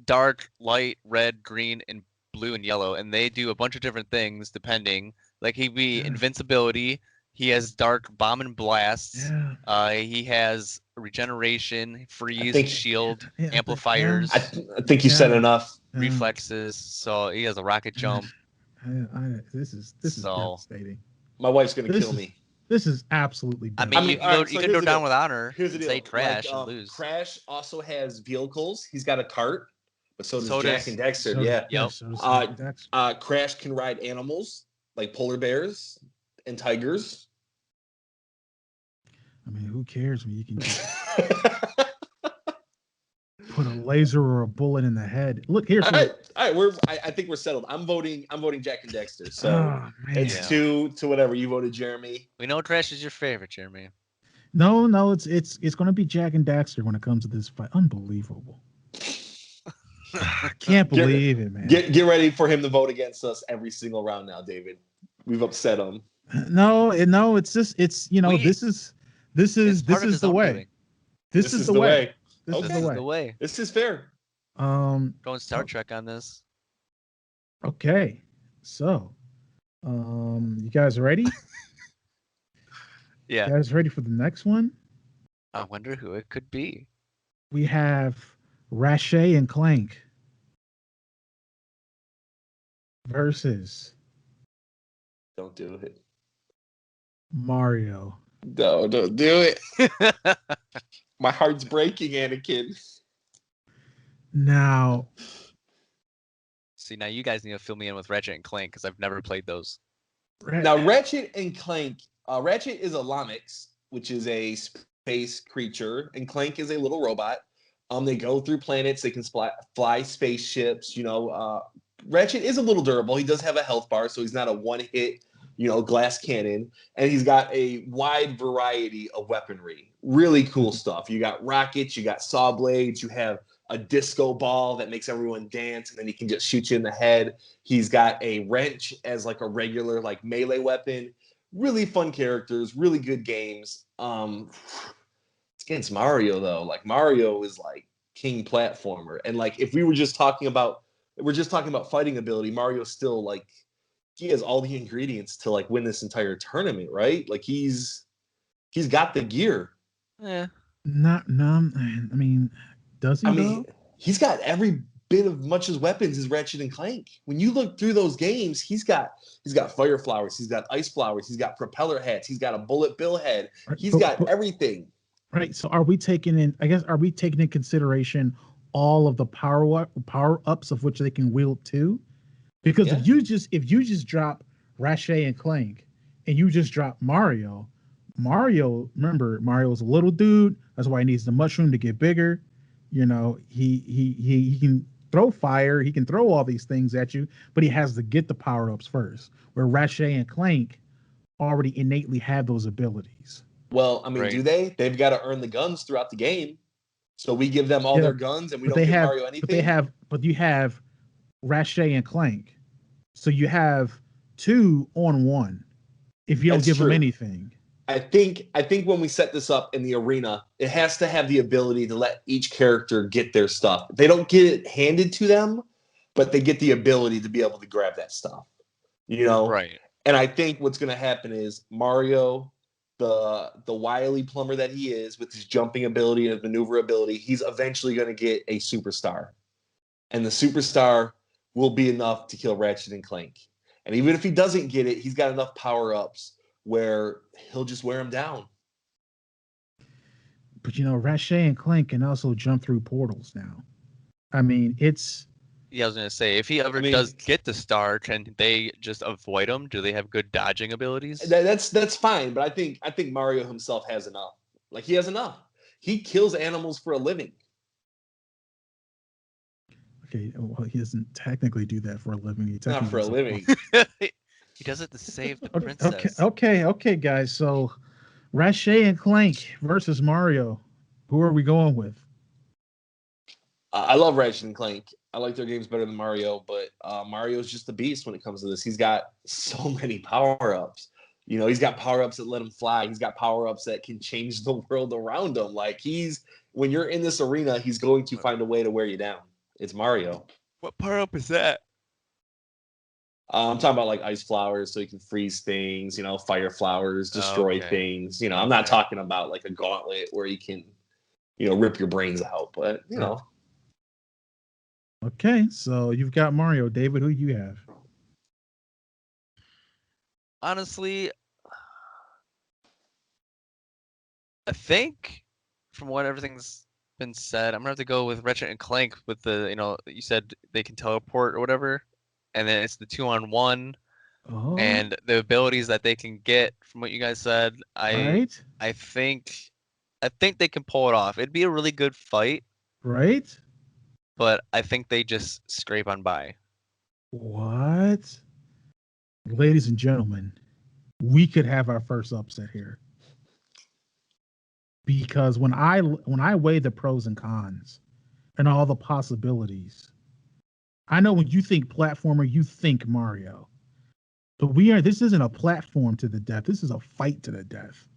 dark, light, red, green, and blue and yellow, and they do a bunch of different things depending. Like he'd be invincibility. He has dark bomb and blasts. Yeah. He has regeneration, freeze, shield, amplifiers. I think you said enough. Reflexes. So he has a rocket jump. This is devastating. My wife's gonna kill me. This is absolutely devastating. I mean, you can go down with honor. Here's the deal. Say Crash and lose. Crash also has vehicles. He's got a cart, but so does So Jack does- and Dexter. So- Yeah. Yep. so does Daxter. Crash can ride animals like polar bears and tigers. I mean, who cares when you can just put a laser or a bullet in the head? Look, here's All right. I think we're settled. I'm voting Jack and Dexter. So it's 2 to whatever. You voted Jeremy. We know Crash is your favorite, Jeremy. No, it's going to be Jack and Daxter when it comes to this fight. Unbelievable. I can't believe it, man. Get ready for him to vote against us every single round now, David. We've upset him. No, it's just this is the way. This is the way. This is the way. This is fair. Going Star Trek on this. Okay. So, you guys ready? Yeah. You guys ready for the next one? I wonder who it could be. We have Ratchet and Clank versus Don't do it. Mario. No, don't do it. My heart's breaking, Anakin. Now, See, now you guys need to fill me in with Ratchet and Clank because I've never played those. Now, Ratchet and Clank. Ratchet is a Lamix, which is a space creature, and Clank is a little robot. They go through planets. They can fly spaceships. Ratchet is a little durable. He does have a health bar, so he's not a one-hit, glass cannon. And he's got a wide variety of weaponry. Really cool stuff. You got rockets. You got saw blades. You have a disco ball that makes everyone dance, and then he can just shoot you in the head. He's got a wrench as like a regular like melee weapon. Really fun characters, really good games. It's against Mario though. Like Mario is like king platformer, and like if we're just talking about fighting ability, Mario's still like he has all the ingredients to like win this entire tournament, right? Like he's got the gear. Yeah. Not, no. I mean, does he I though? mean, he's got every bit of much as weapons as Ratchet and Clank. When you look through those games, he's got fire flowers, he's got ice flowers, he's got propeller hats, he's got a bullet bill head, Right, he's got everything. Right. So are we taking in consideration all of the power ups of which they can wield too? Because Yeah. if you just drop Ratchet and Clank and you just drop Mario, remember Mario's a little dude. That's why he needs the mushroom to get bigger. You know, he can throw fire, he can throw all these things at you, but he has to get the power ups first. Where Ratchet and Clank already innately have those abilities. Well, I mean, Right. do they? They've got to earn the guns throughout the game. So we give them all their guns and we But don't they give have, Mario anything. but you have Ratchet and Clank, so you have 2 on 1. If you don't That's give them true. anything, I think when we set this up in the arena, it has to have the ability to let each character get their stuff. They don't get it handed to them, but they get the ability to be able to grab that stuff. You know? Right. And I think what's going to happen is Mario, the wily plumber that he is, with his jumping ability and maneuver ability, he's eventually going to get a superstar. And the superstar will be enough to kill Ratchet and Clank. And even if he doesn't get it, he's got enough power-ups where he'll just wear him down. but you know, Ratchet and Clank can also jump through portals now. I mean, it's Yeah, I was gonna say if he ever does get the star, can they just avoid him? Do they have good dodging abilities? That's fine, but I think Mario himself has enough. Like he has enough. He kills animals for a living. okay. Well, he doesn't technically do that for a living. He Not for a technically living. He does it to save the Okay, princess. okay, guys. So Ratchet and Clank versus Mario. Who are we going with? I love Ratchet and Clank. I like their games better than Mario, but Mario's just a beast when it comes to this. He's got so many power-ups. You know, he's got power-ups that let him fly. He's got power-ups that can change the world around him. Like when you're in this arena, he's going to find a way to wear you down. It's Mario. What power up is that? I'm talking about like ice flowers, so you can freeze things. You know, fire flowers, destroy things. You know, I'm not talking about like a gauntlet where you can, rip your brains out. But Okay, so you've got Mario. David, who you have? Honestly, I think from what everything's been said, I'm gonna have to go with Ratchet and Clank with the, you said they can teleport or whatever, and then it's the 2-on-1 and the abilities that they can get from what you guys said. I think they can pull it off. It'd be a really good fight. Right? But I think they just scrape on by. What? Ladies and gentlemen, we could have our first upset here. Because when I weigh the pros and cons and all the possibilities, I know when you think platformer, you think Mario. But this isn't a platform to the death. This is a fight to the death.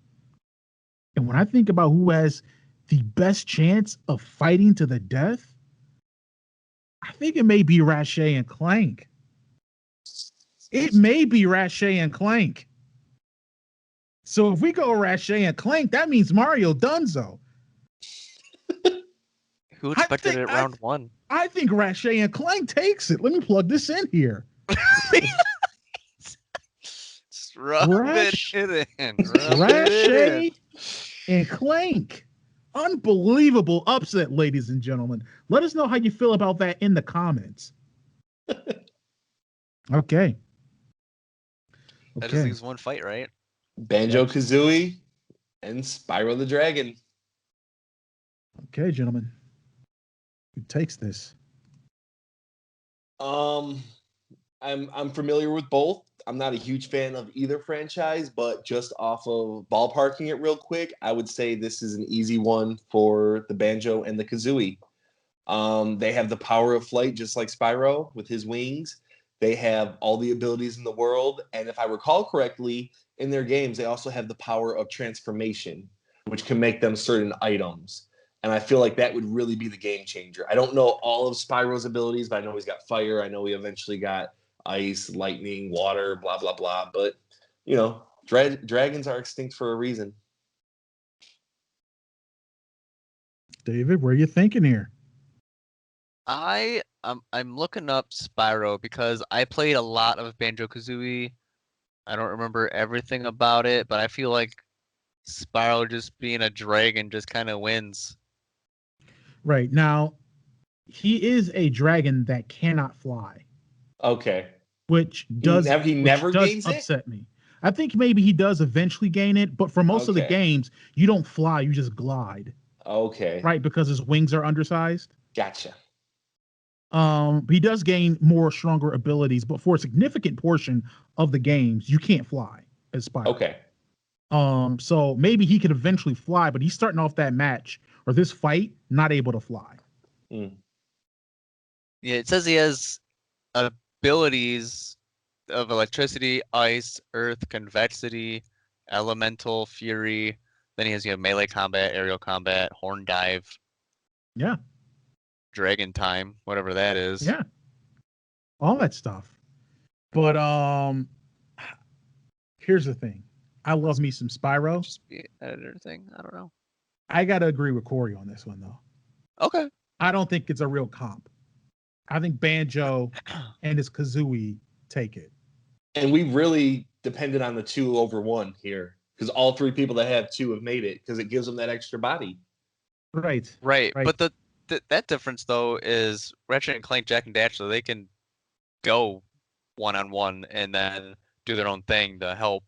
And when I think about who has the best chance of fighting to the death, I think it may be Ratchet and Clank. It may be Ratchet and Clank. So if we go Ratchet and Clank, that means Mario Dunzo. Who expected it round 1? I think Ratchet and Clank takes it. Let me plug this in here. Ratchet and Clank. Unbelievable upset, ladies and gentlemen. Let us know how you feel about that in the comments. Okay. That just leaves one fight, right? Banjo-Kazooie and Spyro the Dragon. Okay, gentlemen. Who takes this? I'm familiar with both. I'm not a huge fan of either franchise, but just off of ballparking it real quick, I would say this is an easy one for the Banjo and the Kazooie. They have the power of flight, just like Spyro with his wings. They have all the abilities in the world. And if I recall correctly, in their games, they also have the power of transformation, which can make them certain items. And I feel like that would really be the game changer. I don't know all of Spyro's abilities, but I know he's got fire. I know he eventually got ice, lightning, water, blah, blah, blah. But, dragons are extinct for a reason. David, what are you thinking here? I'm looking up Spyro because I played a lot of Banjo-Kazooie. I don't remember everything about it, but I feel like Spyro just being a dragon just kind of wins. Right. Now, he is a dragon that cannot fly. Okay. Which does gains upset me. I think maybe he does eventually gain it, but for most of the games, you don't fly, you just glide. Okay. Right, because his wings are undersized. Gotcha. He does gain more stronger abilities, but for a significant portion of the games, you can't fly as Spyro. Okay. So maybe he could eventually fly, but he's starting off that match or this fight not able to fly. Yeah, it says he has abilities of electricity, ice, earth, convexity, elemental, fury. Then he has melee combat, aerial combat, horn dive. Yeah. Dragon time, whatever that is. Yeah. All that stuff. But here's the thing. I love me some Spyro. Just be an editor thing. I don't know. I gotta agree with Cory on this one though. Okay. I don't think it's a real comp. I think Banjo and his Kazooie take it. And we really depended on the 2 over 1 here because all 3 people that have 2 have made it because it gives them that extra body. Right. But that difference though is Ratchet and Clank, Jack and Daxter, they can go 1-on-1 and then do their own thing to help.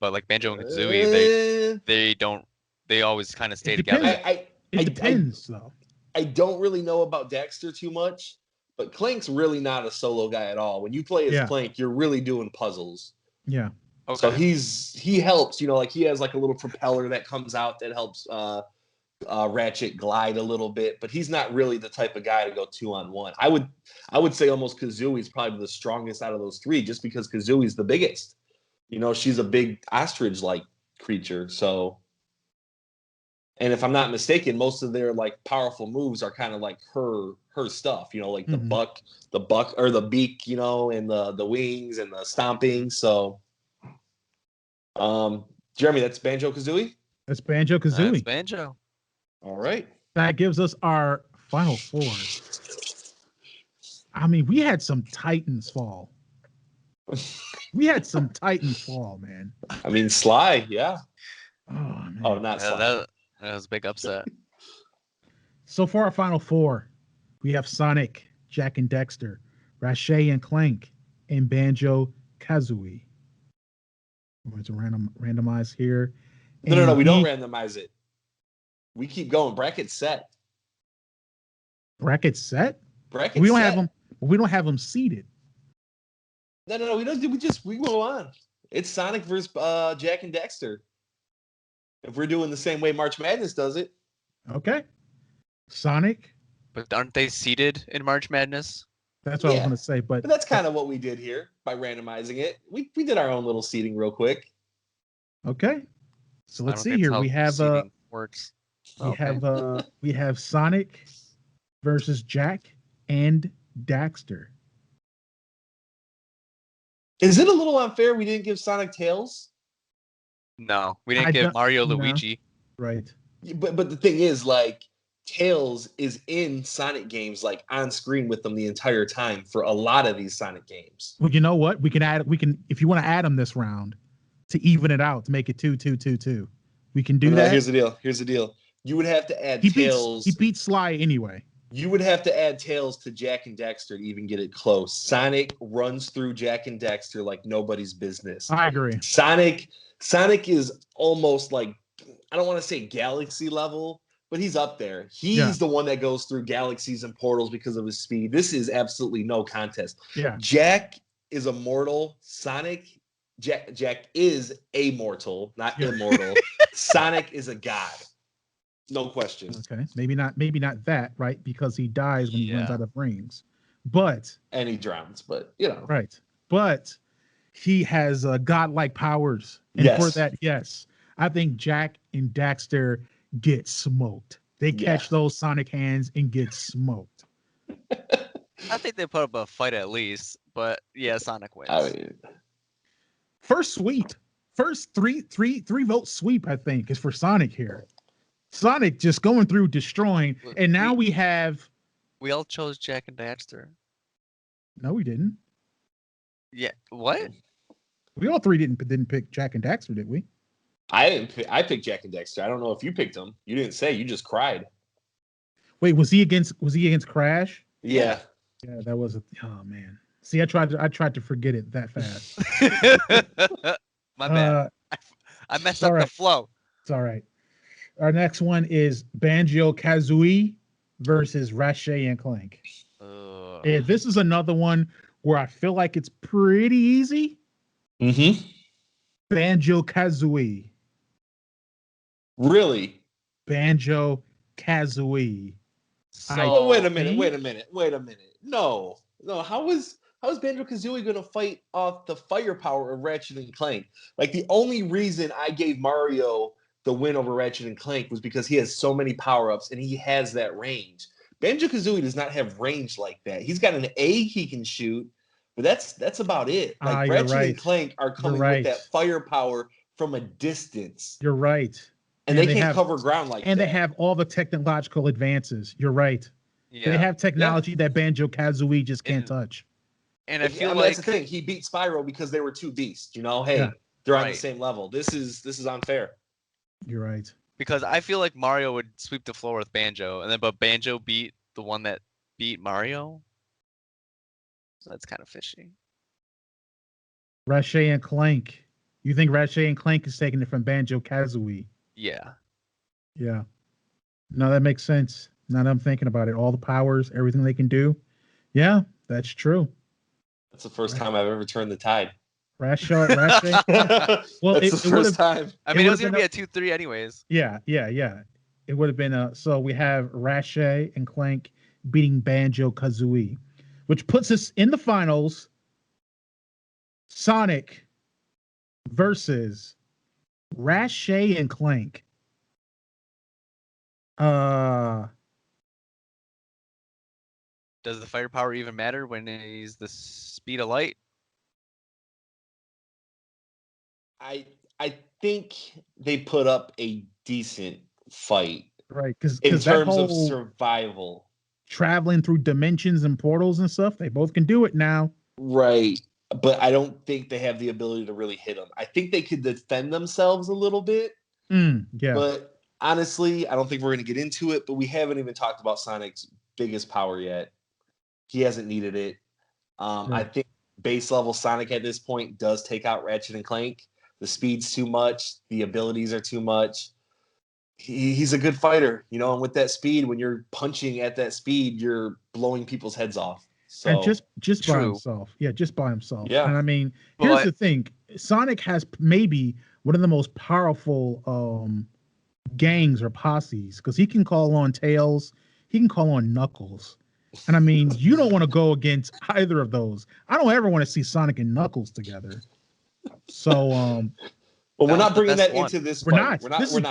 But like Banjo and Kazooie, they don't. They always kind of stay together. It depends though. I don't really know about Daxter too much, but Clank's really not a solo guy at all. When you play as Clank, you're really doing puzzles. Yeah. Okay. So he helps. Like he has like a little propeller that comes out that helps Ratchet glide a little bit, but he's not really the type of guy to go 2-on-1. I would say almost Kazooie's probably the strongest out of those 3, just because Kazooie's the biggest. She's a big ostrich-like creature. So, and if I'm not mistaken, most of their like powerful moves are kind of like her stuff. Like the buck or the beak. And the wings and the stomping. So, Jeremy, that's Banjo-Kazooie. That's Banjo-Kazooie. That's Banjo. All right. That gives us our final 4. I mean, we had some Titans fall. Man. I mean, Sly, yeah. Oh, man. Oh, not Sly. That was a big upset. So for our final 4, we have Sonic, Jak and Daxter, Ratchet and Clank, and Banjo-Kazooie. I'm going to randomize here. No. We don't randomize it. We keep going. Bracket set. Bracket set? Bracket we don't set. have them. We don't have them seated. No. We don't. We go on. It's Sonic versus Jak and Daxter. If we're doing the same way March Madness does it. Okay. Sonic. But aren't they seated in March Madness? That's what I was going to say. But that's kind of what we did here by randomizing it. We did our own little seating real quick. Okay. So let's see here. We have works. We have Sonic versus Jak and Daxter. Is it a little unfair we didn't give Sonic Tails? No, we didn't give Mario Luigi. Right. But the thing is, like, Tails is in Sonic games, like on screen with them the entire time for a lot of these Sonic games. Well, you know what? We can if you want to add them this round to even it out, to make it 2-2-2-2. We can do that. Here's the deal. You would have to add Tails. He beats Sly anyway. You would have to add Tails to Jak and Daxter to even get it close. Sonic runs through Jak and Daxter like nobody's business. I agree. Sonic is almost like, I don't want to say galaxy level, but he's up there. He's the one that goes through galaxies and portals because of his speed. This is absolutely no contest. Yeah. Jak is immortal. Jak is amortal, not immortal. Sonic is a god. No question. Okay, maybe not that, right? Because he dies when he runs out of rings. But and he drowns, but you know. Right. But he has godlike powers. And for that, yes, I think Jack and Daxter get smoked. They catch those Sonic hands and get smoked. I think they put up a fight at least, but yeah, Sonic wins. I mean, first sweep. First three vote sweep, I think, is for Sonic here. Sonic just going through destroying. And now we have. We all chose Jack and Daxter. No, we didn't. Yeah. What? We all three didn't pick Jack and Daxter, did we? I didn't. I picked Jack and Daxter. I don't know if you picked them. You didn't say. You just cried. Wait, was he against Crash? Yeah. Yeah, that was oh man. See, I tried to forget it that fast. My bad. I messed up the flow. It's all right. Our next one is Banjo-Kazooie versus Ratchet and Clank. And this is another one where I feel like it's pretty easy. Mm-hmm. Banjo-Kazooie. Really? Banjo-Kazooie. So wait a minute. No. How is Banjo-Kazooie going to fight off the firepower of Ratchet and Clank? Like, the only reason I gave Mario the win over Ratchet and Clank was because he has so many power-ups and he has that range. Banjo-Kazooie does not have range like that. He's got an egg he can shoot, but that's about it. Like, Ratchet and Clank are coming with that firepower from a distance. You're right. And they can't cover ground like that. And they have all the technological advances. You're right. Yeah. They have technology that Banjo-Kazooie just can't touch. And I feel like that's the thing. He beat Spyro because they were two beasts. You know, hey, they're on the same level. This is unfair. You're right. Because I feel like Mario would sweep the floor with Banjo, but Banjo beat the one that beat Mario. So that's kind of fishy. Ratchet and Clank. You think Ratchet and Clank is taking it from Banjo-Kazooie? Yeah. Yeah. No, that makes sense. Now that I'm thinking about it, all the powers, everything they can do. Yeah, that's true. That's the first time I've ever turned the tide. Ratchet. Well, that's the first time. I mean, it was going to be a 2-3 anyways. Yeah. It would have been so we have Ratchet and Clank beating Banjo-Kazooie, which puts us in the finals. Sonic versus Ratchet and Clank. Does the firepower even matter when he's the speed of light? I think they put up a decent fight. Right, because in terms of survival. Traveling through dimensions and portals and stuff, they both can do it now. Right. But I don't think they have the ability to really hit them. I think they could defend themselves a little bit. Yeah. But honestly, I don't think we're going to get into it. But we haven't even talked about Sonic's biggest power yet. He hasn't needed it. I think base level Sonic at this point does take out Ratchet and Clank. The speed's too much. The abilities are too much. He's a good fighter, you know, and with that speed, when you're punching at that speed, you're blowing people's heads off. So and just by himself. Yeah, just by himself. Yeah. And I mean, here's the thing. Sonic has maybe one of the most powerful gangs or posses because he can call on Tails, he can call on Knuckles. And I mean, you don't want to go against either of those. I don't ever want to see Sonic and Knuckles together. So but we're not bringing that into this. We're not.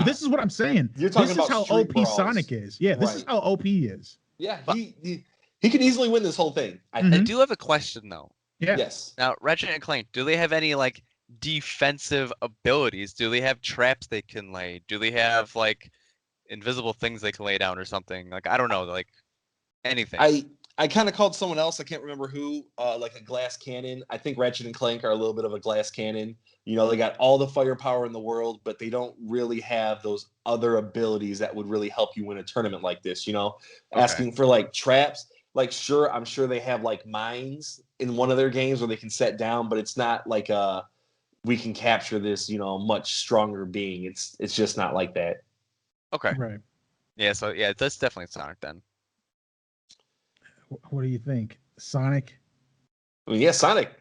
This is what I'm saying. You're talking this about is how OP brawls. Sonic is. Yeah, this is how OP is. Yeah, he could easily win this whole thing. I do have a question though. Yeah. Yes. Now, Ratchet and Clank, do they have any like defensive abilities? Do they have traps they can lay? Do they have like invisible things they can lay down or something? Like I don't know, like anything. I kind of called someone else. I can't remember who. Like a glass cannon. I think Ratchet and Clank are a little bit of a glass cannon. You know, they got all the firepower in the world, but they don't really have those other abilities that would really help you win a tournament like this. You know, asking for like traps. Like, sure, I'm sure they have like mines in one of their games where they can set down, but it's not like we can capture this, you know, much stronger being. It's just not like that. Okay. Right. Yeah. So yeah, that's definitely Sonic then. What do you think, Sonic? I mean, yeah, Sonic.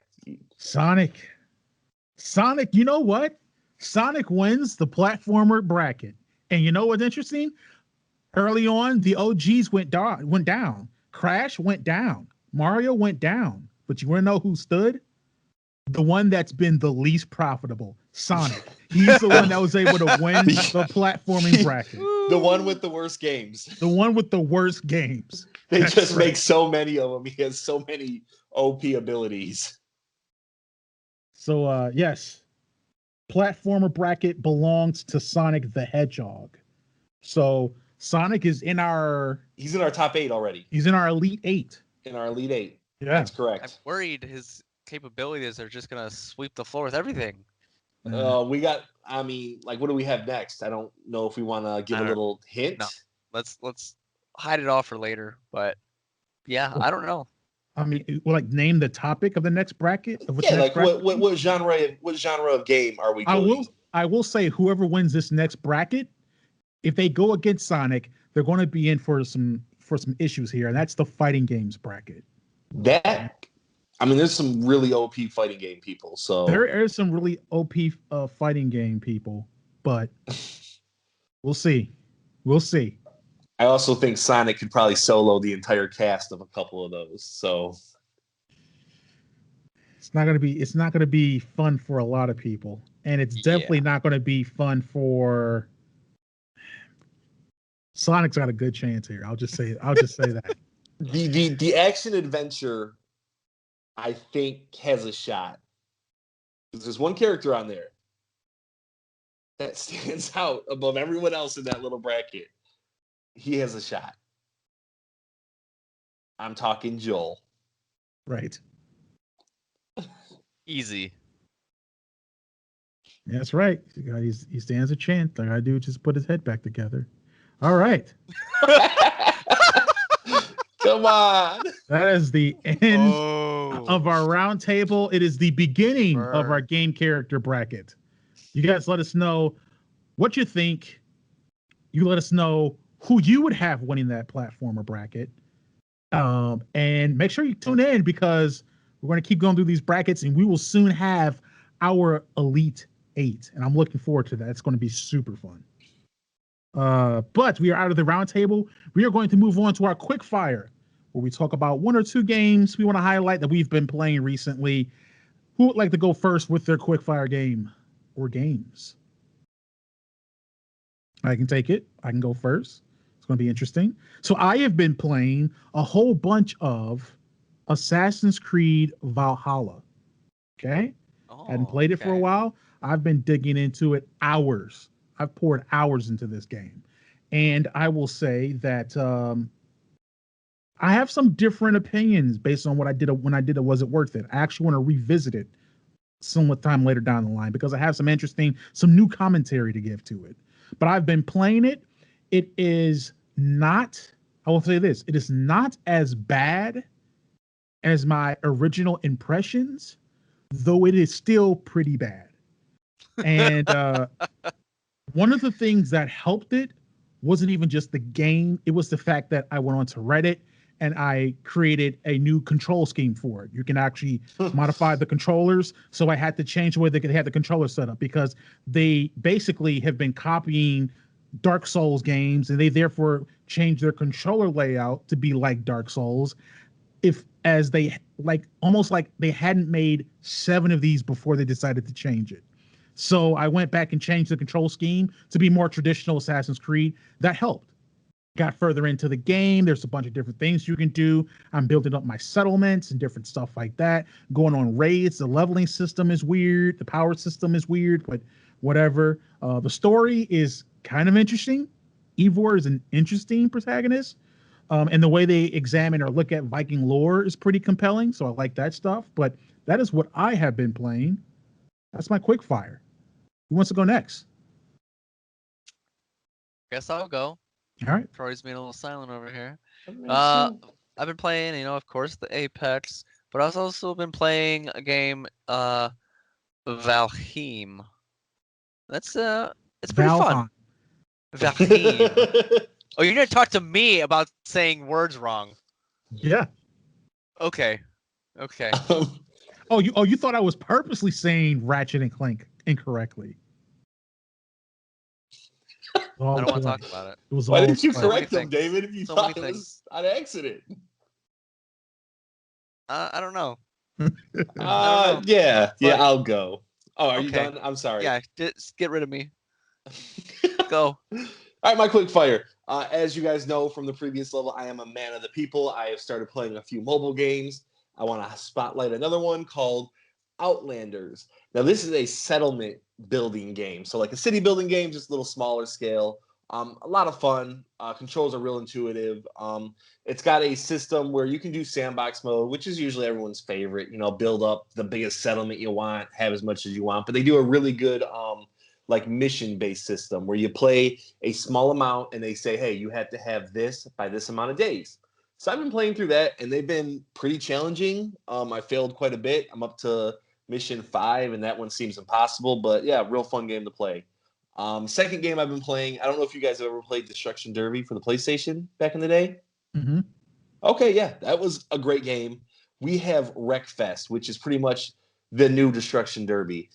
You know what? Sonic wins the platformer bracket, and you know what's interesting? Early on, the OGs went down. Crash went down. Mario went down. But you want to know who stood? The one that's been the least profitable, Sonic. He's the one that was able to win the platforming bracket. The one with the worst games. The one with the worst games. They That's just right. make so many of them. He has so many OP abilities. So, yes, platformer bracket belongs to Sonic the Hedgehog. So Sonic is in our. He's in our top 8 already. He's in our Elite 8. In our Elite 8. Yeah, that's I'm correct. worried his capabilities are just gonna sweep the floor with everything. We got. I mean, like, what do we have next? I don't know if we want to give a little hint. No. Let's hide it off for later. But yeah, I don't know. I mean, like, name the topic of the next bracket. What genre of game are we doing? I will say, whoever wins this next bracket, if they go against Sonic, they're going to be in for some issues here, and that's the fighting games bracket. There's some really OP fighting game people. So there are some really OP fighting game people, but we'll see. We'll see. I also think Sonic could probably solo the entire cast of a couple of those. So it's not gonna be fun for a lot of people, and it's definitely not gonna be fun for. Sonic's got a good chance here. I'll just say that. The action adventure, I think, has a shot. There's one character on there that stands out above everyone else in that little bracket. He has a shot. I'm talking Joel. Right. Easy. That's right. He stands a chance. All I gotta do is just put his head back together. All right. Come on. That is the end of our round table. It is the beginning of our game character bracket. You guys let us know what you think. You let us know who you would have winning that platformer bracket. And make sure you tune in, because we're going to keep going through these brackets, and we will soon have our Elite 8. And I'm looking forward to that. It's going to be super fun. But we are out of the round table. We are going to move on to our quick fire, where we talk about one or two games we want to highlight that we've been playing recently. Who would like to go first with their quick fire game or games? I can take it. I can go first. It's going to be interesting. So I have been playing a whole bunch of Assassin's Creed Valhalla. Okay? Hadn't played it for a while. I've been digging into it hours. I've poured hours into this game. And I will say that I have some different opinions based on what I did when I did it. Was it worth it? I actually want to revisit it somewhat time later down the line, because I have some new commentary to give to it. But I've been playing it. It is not, I will say this, it is not as bad as my original impressions, though it is still pretty bad. And one of the things that helped it wasn't even just the game. It was the fact that I went onto Reddit and I created a new control scheme for it. You can actually modify the controllers. So I had to change the way they had the controller set up, because they basically have been copying Dark Souls games, and they therefore changed their controller layout to be like Dark Souls. Almost like they hadn't made 7 of these before they decided to change it. So I went back and changed the control scheme to be more traditional Assassin's Creed. That helped. Got further into the game. There's a bunch of different things you can do. I'm building up my settlements and different stuff like that. Going on raids. The leveling system is weird. The power system is weird, but whatever. The story is kind of interesting. Eivor is an interesting protagonist. And the way they examine or look at Viking lore is pretty compelling. So I like that stuff. But that is what I have been playing. That's my quick fire. Who wants to go next? Guess I'll go. All right. Cory's being a little silent over here. I've been playing, of course, the Apex, but I've also been playing a game, Valheim. It's pretty fun. Valheim. Oh, you're gonna talk to me about saying words wrong? Yeah. Okay. You thought I was purposely saying Ratchet and Clank incorrectly? All I don't want to play. talk about it. It was Why all didn't you play. correct many him, things. David? If you So thought many it was on accident. I don't know. I don't know. Yeah, But I'll go. Oh, are you okay. done? I'm sorry. Yeah, just get rid of me. Go. All right, my quick fire. As you guys know from the previous level, I am a man of the people. I have started playing a few mobile games. I want to spotlight another one called Outlanders. Now, this is a settlement building game. So, like a city building game, just a little smaller scale. A lot of fun. Controls are real intuitive. It's got a system where you can do sandbox mode, which is usually everyone's favorite. You know, build up the biggest settlement you want, have as much as you want. But they do a really good like mission-based system where you play a small amount and they say, hey, you have to have this by this amount of days. So I've been playing through that and they've been pretty challenging. I failed quite a bit. I'm up to mission 5 and that one seems impossible, but yeah, real fun game to play. Second game I've been playing, I don't know if you guys have ever played Destruction Derby for the PlayStation back in the day. Mm-hmm. Okay, yeah, that was a great game. We have Wreckfest, which is pretty much the new Destruction Derby.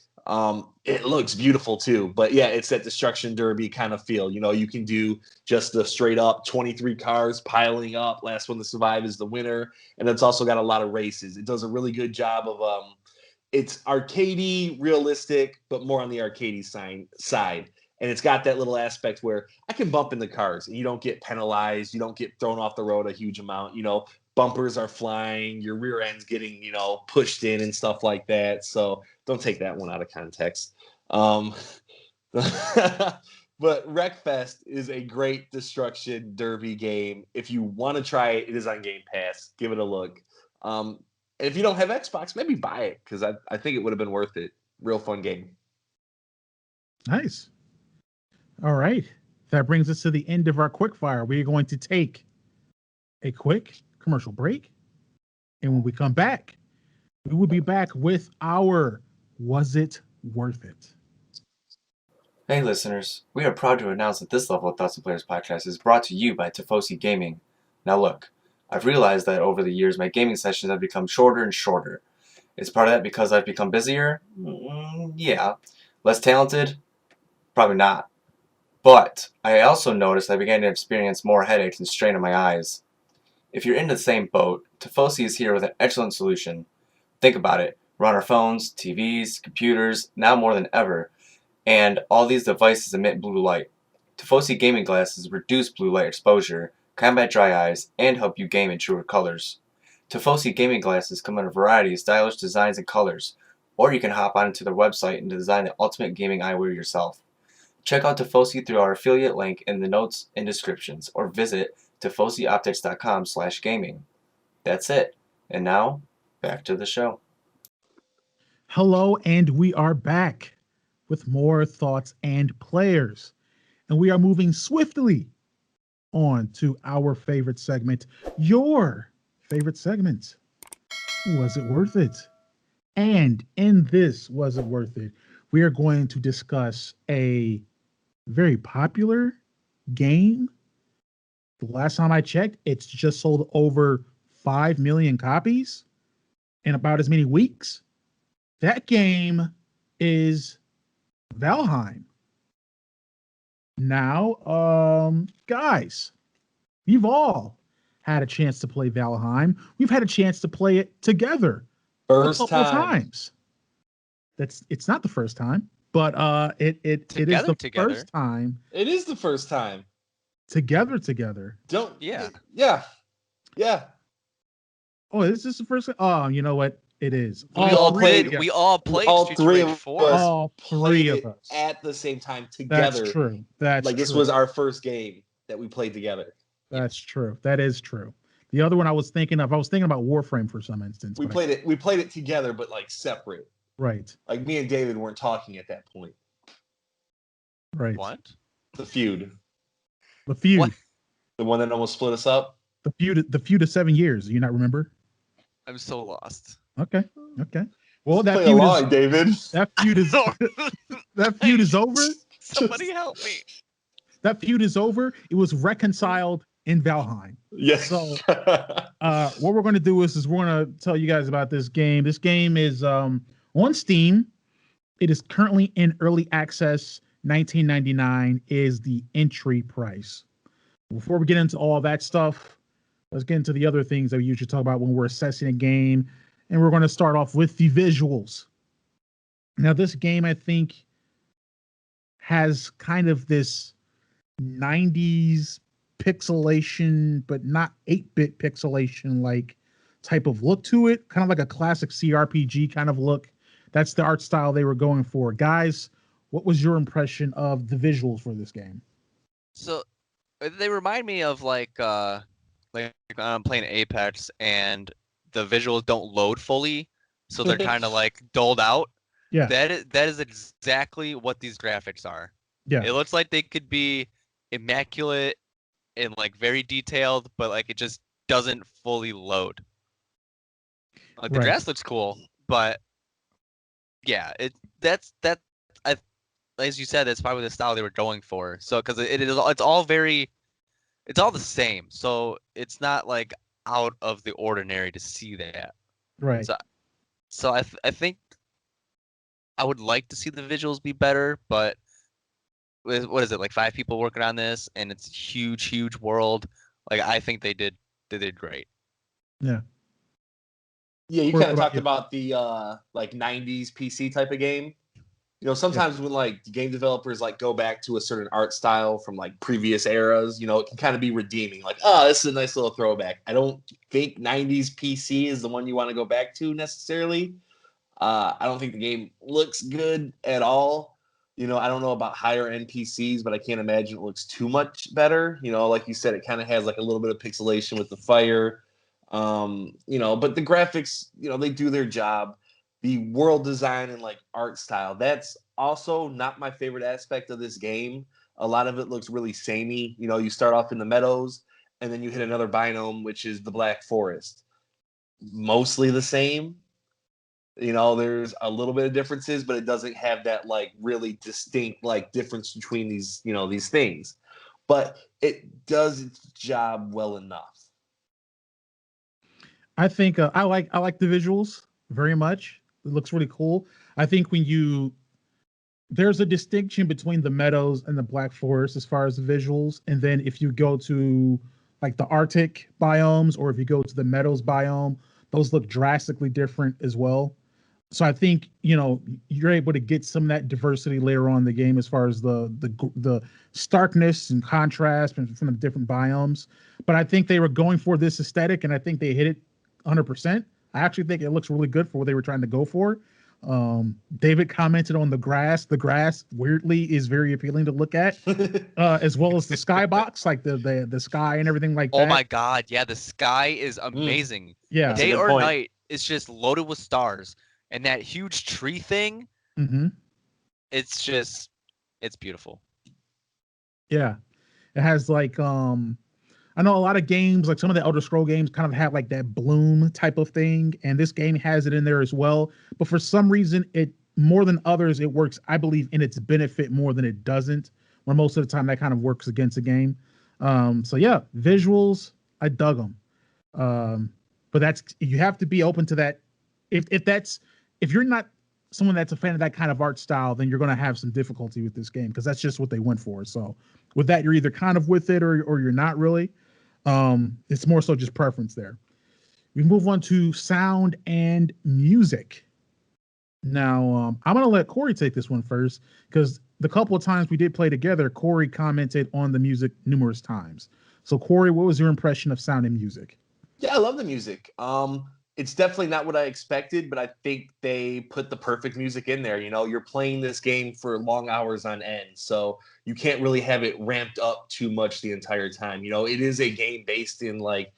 It looks beautiful too, but yeah, it's that Destruction Derby kind of feel. You know, you can do just the straight up 23 cars piling up. Last one to survive is the winner, and it's also got a lot of races. It does a really good job of it's arcadey, realistic, but more on the arcadey side. And it's got that little aspect where I can bump in the cars and you don't get penalized. You don't get thrown off the road a huge amount. You know, bumpers are flying, your rear end's getting, you know, pushed in and stuff like that. So don't take that one out of context. But Wreckfest is a great destruction derby game. If you want to try it, it is on Game Pass. Give it a look. And if you don't have Xbox, maybe buy it because I think it would have been worth it. Real fun game. Nice. All right. That brings us to the end of our quickfire. We are going to take a quick commercial break. And when we come back, we will be back with our Was It Worth It? Hey listeners, we are proud to announce that this level of Thoughts and Players podcast is brought to you by Tifosi Gaming. Now look, I've realized that over the years my gaming sessions have become shorter and shorter. Is part of that because I've become busier? Yeah. Less talented? Probably not. But I also noticed I began to experience more headaches and strain on my eyes. If you're in the same boat, Tifosi is here with an excellent solution. Think about it. We're on our phones, TVs, computers, now more than ever. And all these devices emit blue light. Tifosi gaming glasses reduce blue light exposure, combat dry eyes, and help you game in truer colors. Tifosi gaming glasses come in a variety of stylish designs and colors, or you can hop onto their website and design the ultimate gaming eyewear yourself. Check out Tifosi through our affiliate link in the notes and descriptions, or visit tifosioptics.com/gaming. That's it. And now, back to the show. Hello, and we are back with more thoughts and players. And we are moving swiftly on to our favorite segment, your favorite segment. Was it worth it? And in this, was it worth it? We are going to discuss a very popular game. The last time I checked, it's just sold over 5 million copies in about as many weeks. That game is Valheim. Now, guys, you've all had a chance to play Valheim. We've had a chance to play it together First a couple of time. times. It's not the first time, but it is the Together. first time It is the first time. together. Don't. Yeah. Yeah. Yeah. Oh, is this the first? Oh, you know what? It is. We all played- together. We all played All Streets three of Rage of 4. us all three Played of it us at the same time together. That's true. That's like this true. was our first game that we played together. That's true. That is true. The other one I was thinking about Warframe for some instance. We but played it. We played it together, but like separate. Right. Like me and David weren't talking at that point. Right. What? The feud, The feud. What? the one that almost split us up. The feud of 7 years. Do you not remember? I'm so lost. Okay. Well, that Play feud along, is David. that feud is that feud is over. Somebody help me. That feud is over. It was reconciled in Valheim. Yes. So, what we're going to do is we're going to tell you guys about this game. This game is on Steam. It is currently in early access. $19.99 is the entry price. Before we get into all that stuff, let's get into the other things that we usually talk about when we're assessing a game. And we're going to start off with the visuals. Now, this game, I think, has kind of this 90s pixelation, but not 8-bit pixelation like type of look to it. Kind of like a classic CRPG kind of look. That's the art style they were going for. Guys, what was your impression of the visuals for this game? So they remind me of like I'm playing Apex and the visuals don't load fully, so they're kind of like dulled out. Yeah. That is exactly what these graphics are. Yeah. It looks like they could be immaculate and like very detailed, but like it just doesn't fully load. Like the Right. grass looks cool, but yeah, that's I as you said, that's probably the style they were going for. So because it's all the same. So it's not like out of the ordinary to see that. Right. So I think I would like to see the visuals be better, but with, what is it, like 5 people working on this, and it's a huge world. Like I think they did great. Yeah. Yeah, you What kind of about talked you? about the like 90s PC type of game. You know, sometimes when like game developers like go back to a certain art style from like previous eras, you know, it can kind of be redeeming. Like, oh, this is a nice little throwback. I don't think 90s PC is the one you want to go back to necessarily. I don't think the game looks good at all. You know, I don't know about higher end PCs, but I can't imagine it looks too much better. You know, like you said, it kind of has like a little bit of pixelation with the fire. You know, but the graphics, you know, they do their job. The world design and like art style, that's also not my favorite aspect of this game. A lot of it looks really samey. You know, you start off in the meadows and then you hit another biome, which is the Black Forest. Mostly the same. You know, there's a little bit of differences, but it doesn't have that like really distinct like difference between these, you know, these things. But it does its job well enough. I think I like the visuals very much. It looks really cool. I think there's a distinction between the meadows and the Black Forest as far as the visuals, and then if you go to like the Arctic biomes or if you go to the meadows biome, those look drastically different as well. So I think you're able to get some of that diversity later on in the game as far as the starkness and contrast from the different biomes. But I think they were going for this aesthetic, and I think they hit it 100%. I actually think it looks really good for what they were trying to go for. David commented on the grass. The grass weirdly is very appealing to look at, as well as the skybox, like the sky and everything like that. Oh my god, yeah, the sky is amazing. Yeah, That's a Day good or point. night, it's just loaded with stars. And that huge tree thing, it's beautiful. Yeah, it has like I know a lot of games, like some of the Elder Scroll games, kind of have like that bloom type of thing, and this game has it in there as well. But for some reason, it more than others, it works, I believe, in its benefit more than it doesn't. Where most of the time that kind of works against a game. So yeah, visuals, I dug them. But that's you have to be open to that. If you're not someone that's a fan of that kind of art style, then you're going to have some difficulty with this game because that's just what they went for. So with that, you're either kind of with it or you're not really. It's more so just preference there. We move on to sound and music. Now, I'm going to let Cory take this one first because the couple of times we did play together, Cory commented on the music numerous times. So, Cory, what was your impression of sound and music? Yeah, I love the music. It's definitely not what I expected, but I think they put the perfect music in there. You know, you're playing this game for long hours on end, so you can't really have it ramped up too much the entire time. You know, it is a game based in like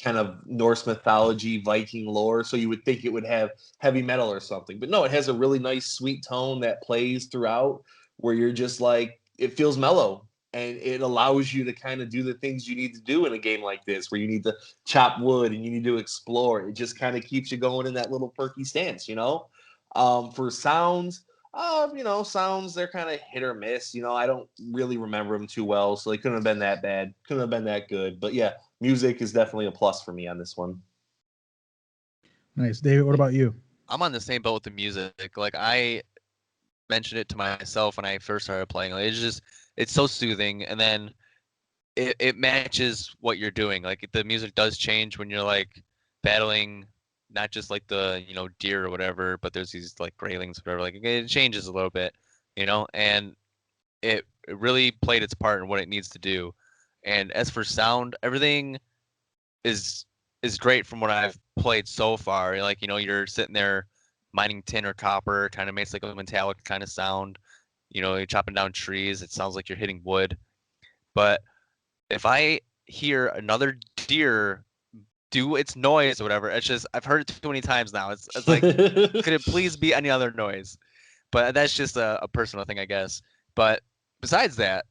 kind of Norse mythology, Viking lore, so you would think it would have heavy metal or something. But no, it has a really nice sweet tone that plays throughout where you're just like it feels mellow and it allows you to kind of do the things you need to do in a game like this where you need to chop wood and you need to explore. It just kind of keeps you going in that little perky stance, you know. For sounds, sounds they're kind of hit or miss. You know, I don't really remember them too well, so they couldn't have been that bad, couldn't have been that good. But yeah, music is definitely a plus for me on this one. Nice, David. What about you? I'm on the same boat with the music. Like mentioned it to myself when I first started playing. Like, it's so soothing, and then it matches what you're doing. Like the music does change when you're like battling not just like the deer or whatever, but there's these like graylings or whatever. Like it changes a little bit, and it really played its part in what it needs to do. And as for sound, everything is great from what I've played so far. Like you're sitting there mining tin or copper, kind of makes like a metallic kind of sound. You're chopping down trees, it sounds like you're hitting wood. But if I hear another deer do its noise or whatever, it's just I've heard it too many times now. It's like, could it please be any other noise? But that's just a personal thing, I guess. But besides that,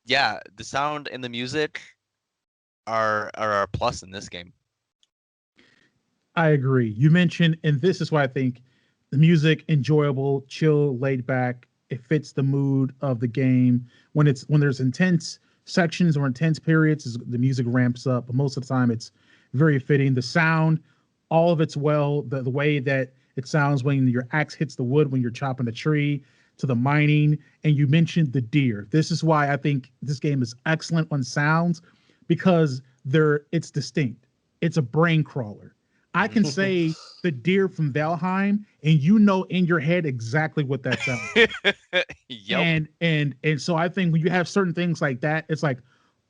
yeah, the sound and the music are a plus in this game. I agree. You mentioned, and this is why I think the music enjoyable, chill, laid back. It fits the mood of the game. When there's intense sections or intense periods, the music ramps up. But most of the time, it's very fitting. The sound, all of it's well. The way that it sounds when your axe hits the wood when you're chopping a tree, to the mining. And you mentioned the deer. This is why I think this game is excellent on sounds, because it's distinct. It's a brain crawler. I can say the deer from Valheim, and in your head exactly what that sounds like. Yep. And so I think when you have certain things like that, it's like,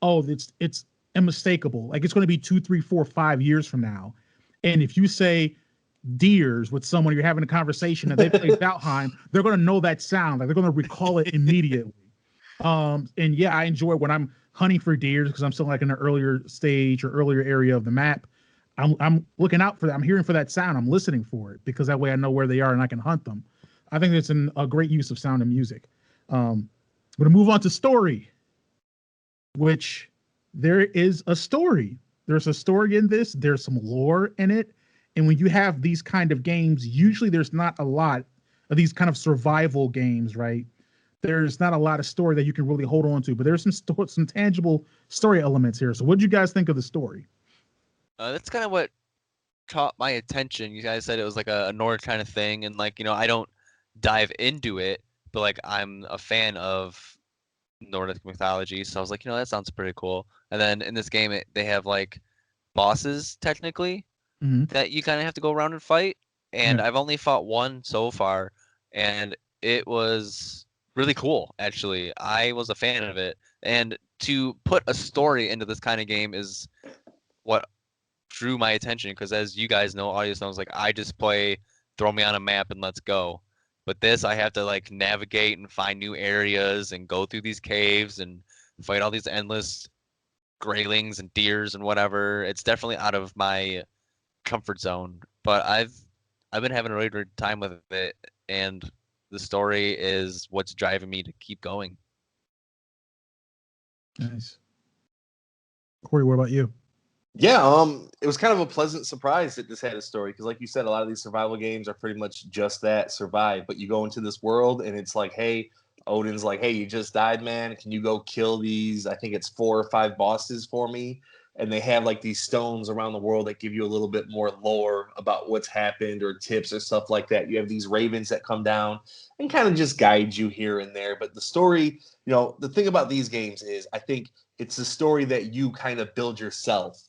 oh, it's unmistakable. Like it's going to be 2, 3, 4, 5 years from now. And if you say deers with someone, you're having a conversation and they play Valheim, they're going to know that sound. Like they're going to recall it immediately. And yeah, I enjoy when I'm hunting for deers, because I'm still like in an earlier stage or earlier area of the map. I'm looking out for that. I'm hearing for that sound. I'm listening for it, because that way I know where they are and I can hunt them. I think it's a great use of sound and music. We're going to move on to story, which there is a story. There's a story in this. There's some lore in it. And when you have these kind of games, usually there's not a lot of these kind of survival games, right? There's not a lot of story that you can really hold on to, but there's some tangible story elements here. So what did you guys think of the story? That's kind of what caught my attention. You guys said it was like a Nord kind of thing, and like I don't dive into it, but like I'm a fan of Nordic mythology, so I was like, that sounds pretty cool. And then in this game, they have like bosses technically Mm-hmm. that you kind of have to go around and fight. And Yeah. I've only fought one so far, and it was really cool. Actually, I was a fan of it. And to put a story into this kind of game is what drew my attention, because as you guys know, audience knows, like I just play, throw me on a map and let's go. But this, I have to like navigate and find new areas and go through these caves and fight all these endless graylings and deers and whatever. It's definitely out of my comfort zone, but I've been having a really good time with it, and the story is what's driving me to keep going. Nice. Cory, what about you? Yeah, it was kind of a pleasant surprise that this had a story, because like you said, a lot of these survival games are pretty much just that, survive. But you go into this world and it's like, hey, Odin's like, hey, you just died, man. Can you go kill these? I think it's 4 or 5 bosses for me. And they have like these stones around the world that give you a little bit more lore about what's happened, or tips or stuff like that. You have these ravens that come down and kind of just guide you here and there. But the story, the thing about these games is I think it's a story that you kind of build yourself.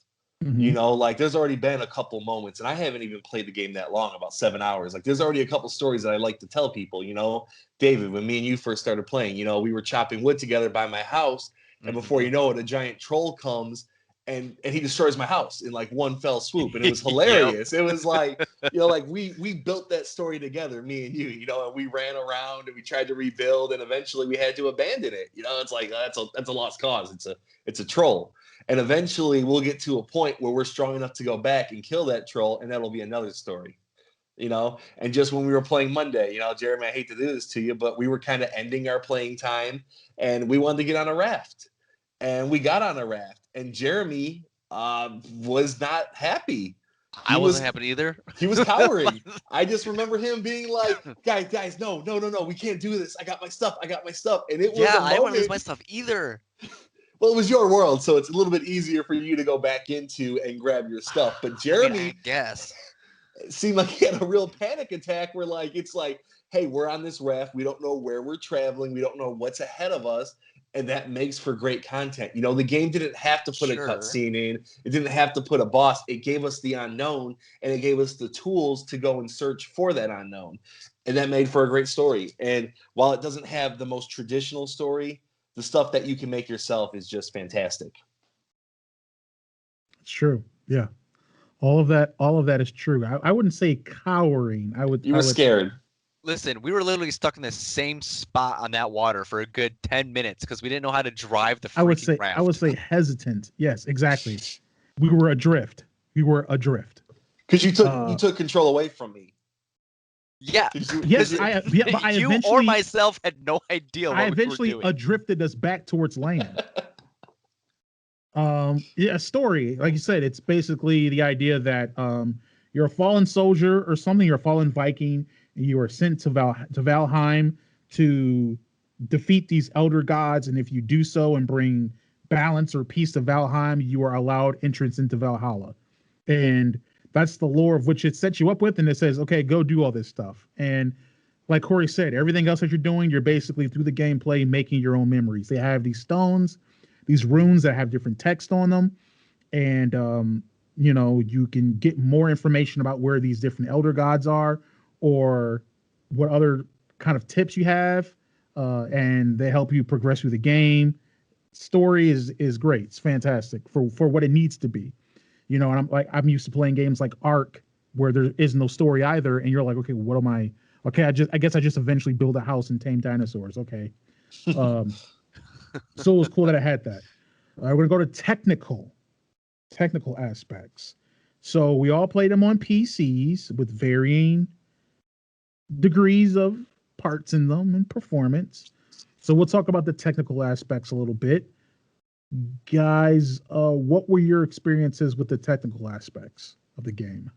Mm-hmm. Like there's already been a couple moments, and I haven't even played the game that long, about 7 hours. Like there's already a couple stories that I like to tell people. David, when me and you first started playing, we were chopping wood together by my house, and before you know it, a giant troll comes and he destroys my house in like one fell swoop, and it was hilarious. It was like, like we built that story together, me and you, and we ran around and we tried to rebuild, and eventually we had to abandon it. It's like that's a lost cause. It's a troll. And eventually we'll get to a point where we're strong enough to go back and kill that troll, and that'll be another story. And just when we were playing Monday, Jeremy, I hate to do this to you, but we were kind of ending our playing time and we wanted to get on a raft. And we got on a raft, and Jeremy was not happy. I wasn't happy either. He was cowering. I just remember him being like, guys, no, we can't do this. I got my stuff. And it was I didn't want to lose my stuff either. Well, it was your world, so it's a little bit easier for you to go back into and grab your stuff. But Jeremy, I guess, seemed like he had a real panic attack where, like, it's like, hey, we're on this raft. We don't know where we're traveling. We don't know what's ahead of us. And that makes for great content. You know, the game didn't have to put a cutscene in. It didn't have to put a boss. It gave us the unknown, and it gave us the tools to go and search for that unknown. And that made for a great story. And while it doesn't have the most traditional story, the stuff that you can make yourself is just fantastic. It's true. Yeah. All of that is true. I wouldn't say cowering. You were scared. Listen, we were literally stuck in the same spot on that water for a good 10 minutes because we didn't know how to drive the freaking raft. I would say hesitant. Yes, exactly. We were adrift. Because you took control away from me. Yeah. Yes, but you or myself had no idea what we were doing. I eventually adrifted us back towards land. Yeah, story. Like you said, it's basically the idea that you're a fallen soldier or something, you're a fallen Viking, and you are sent to Valheim to defeat these elder gods. And if you do so and bring balance or peace to Valheim, you are allowed entrance into Valhalla. And that's the lore of which it sets you up with. And it says, okay, go do all this stuff. And like Cory said, everything else that you're doing, you're basically through the gameplay making your own memories. They have these stones, these runes that have different text on them. And, you know, you can get more information about where these different elder gods are or what other kind of tips you have. And they help you progress through the game. Story is great. It's fantastic for what it needs to be. You know, and I'm used to playing games like Ark where there is no story either. And you're like, okay, what am I? Okay, I guess I just eventually build a house and tame dinosaurs. Okay. So it was cool that I had that. We're going to go to technical aspects. So we all played them on PCs with varying degrees of parts in them and performance. So we'll talk about the technical aspects a little bit. Guys, what were your experiences with the technical aspects of the game?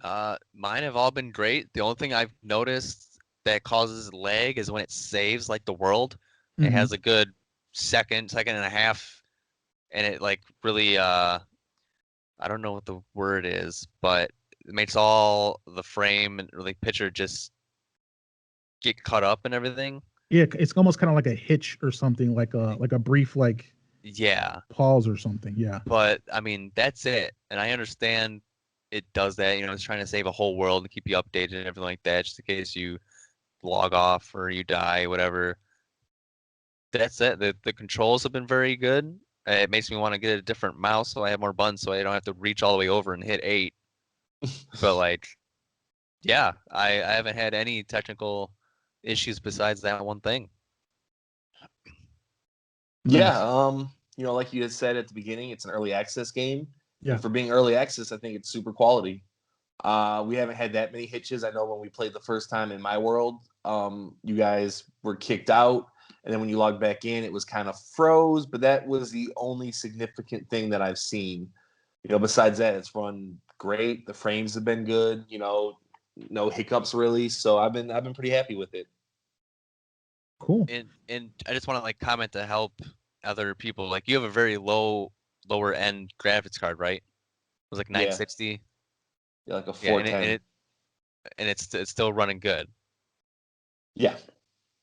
Mine have all been great. The only thing I've noticed that causes lag is when it saves like the world. Mm-hmm. It has a good second and a half, and it like really I don't know what the word is, but it makes all the frame and really picture just get cut up and everything. Yeah, it's almost kind of like a hitch or something, like a brief pause or something. Yeah. But I mean, that's it. And I understand it does that. You know, it's trying to save a whole world and keep you updated and everything like that, just in case you log off or you die, whatever. That's it. The controls have been very good. It makes me want to get a different mouse so I have more buttons so I don't have to reach all the way over and hit 8. But like, yeah, I haven't had any technical issues besides that one thing. Yeah, you know, like you had said at the beginning, it's an early access game. Yeah. And for being early access, I think it's super quality. We haven't had that many hitches. I know when we played the first time in my world, you guys were kicked out, and then when you logged back in, it was kind of froze. But that was the only significant thing that I've seen. You know, besides that, it's run great. The frames have been good. You know, no hiccups really. So I've been pretty happy with it. Cool. And I just want to like comment to help other people. Like you have a very lower end graphics card, right? It was like 960. Yeah, like a 410. And it's still running good. Yeah.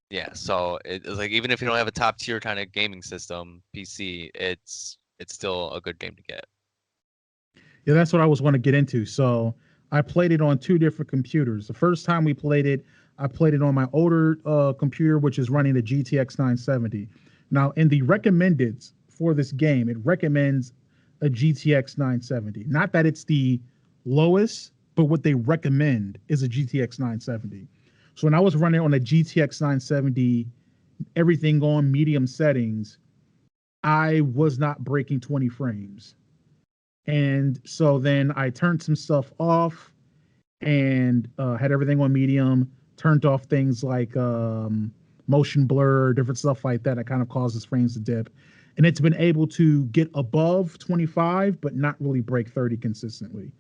Yeah. So it's like even if you don't have a top tier kind of gaming system PC, it's still a good game to get. Yeah, that's what I was want to get into. So I played it on 2 different computers. The first time we played it, I played it on my older computer, which is running the GTX 970. Now, in the recommended for this game, it recommends a GTX 970. Not that it's the lowest, but what they recommend is a GTX 970. So when I was running on a GTX 970, everything on medium settings, I was not breaking 20 frames. And so then I turned some stuff off and had everything on medium, turned off things like motion blur, different stuff like that. It kind of causes frames to dip. And it's been able to get above 25, but not really break 30 consistently.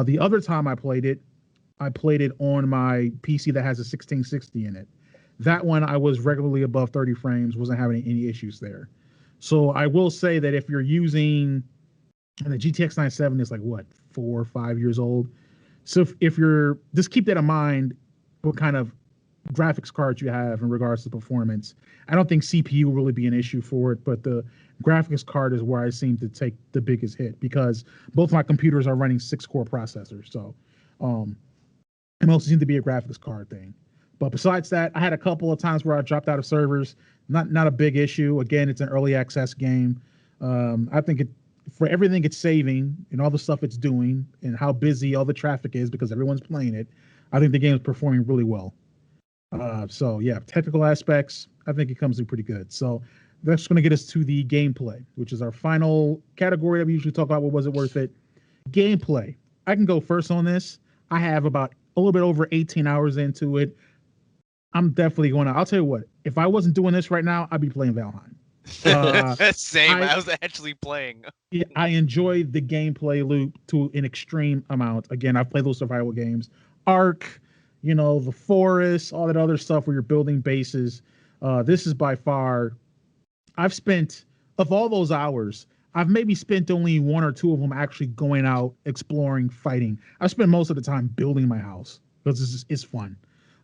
The other time I played it on my PC that has a 1660 in it. That one I was regularly above 30 frames, wasn't having any issues there. So I will say that if you're using, and the GTX 970 is like what, 4 or 5 years old. So if you're, just keep that in mind. what kind of graphics cards you have in regards to performance. I don't think CPU will really be an issue for it, but the graphics card is where I seem to take the biggest hit because both my computers are running 6-core processors. So it mostly seems to be a graphics card thing. But besides that, I had a couple of times where I dropped out of servers. Not a big issue. Again, it's an early access game. I think for everything it's saving and all the stuff it's doing and how busy all the traffic is because everyone's playing it, I think the game is performing really well. So yeah, technical aspects, I think it comes in pretty good. So that's going to get us to the gameplay, which is our final category that we usually talk about. What was it worth it? Gameplay. I can go first on this. I have about a little bit over 18 hours into it. I'm definitely going to, I'll tell you what, if I wasn't doing this right now, I'd be playing Valheim. Same. I was actually playing. Yeah, I enjoy the gameplay loop to an extreme amount. Again, I've played those survival games. Ark, the forest, all that other stuff where you're building bases. This is by far, I've spent, of all those hours, I've maybe spent only 1 or 2 of them actually going out, exploring, fighting. I've spent most of the time building my house because it's fun.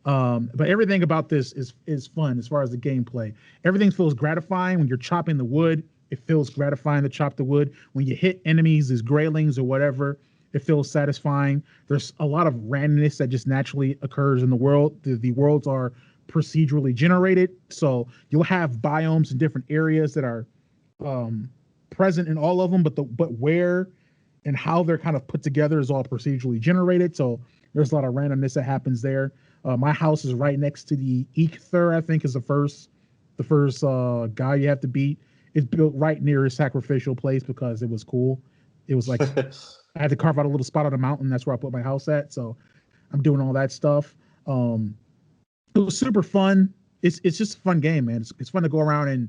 But everything about this is fun as far as the gameplay. Everything feels gratifying when you're chopping the wood. It feels gratifying to chop the wood. When you hit enemies, as graylings or whatever, it feels satisfying. There's a lot of randomness that just naturally occurs in the world. The worlds are procedurally generated, so you'll have biomes in different areas that are present in all of them, but where and how they're kind of put together is all procedurally generated. So there's a lot of randomness that happens there. My house is right next to the Eikthyr, I think is the first guy you have to beat. It's built right near his sacrificial place because it was cool. It was like I had to carve out a little spot on the mountain. That's where I put my house at. So I'm doing all that stuff. It was super fun. It's just a fun game, man. It's fun to go around and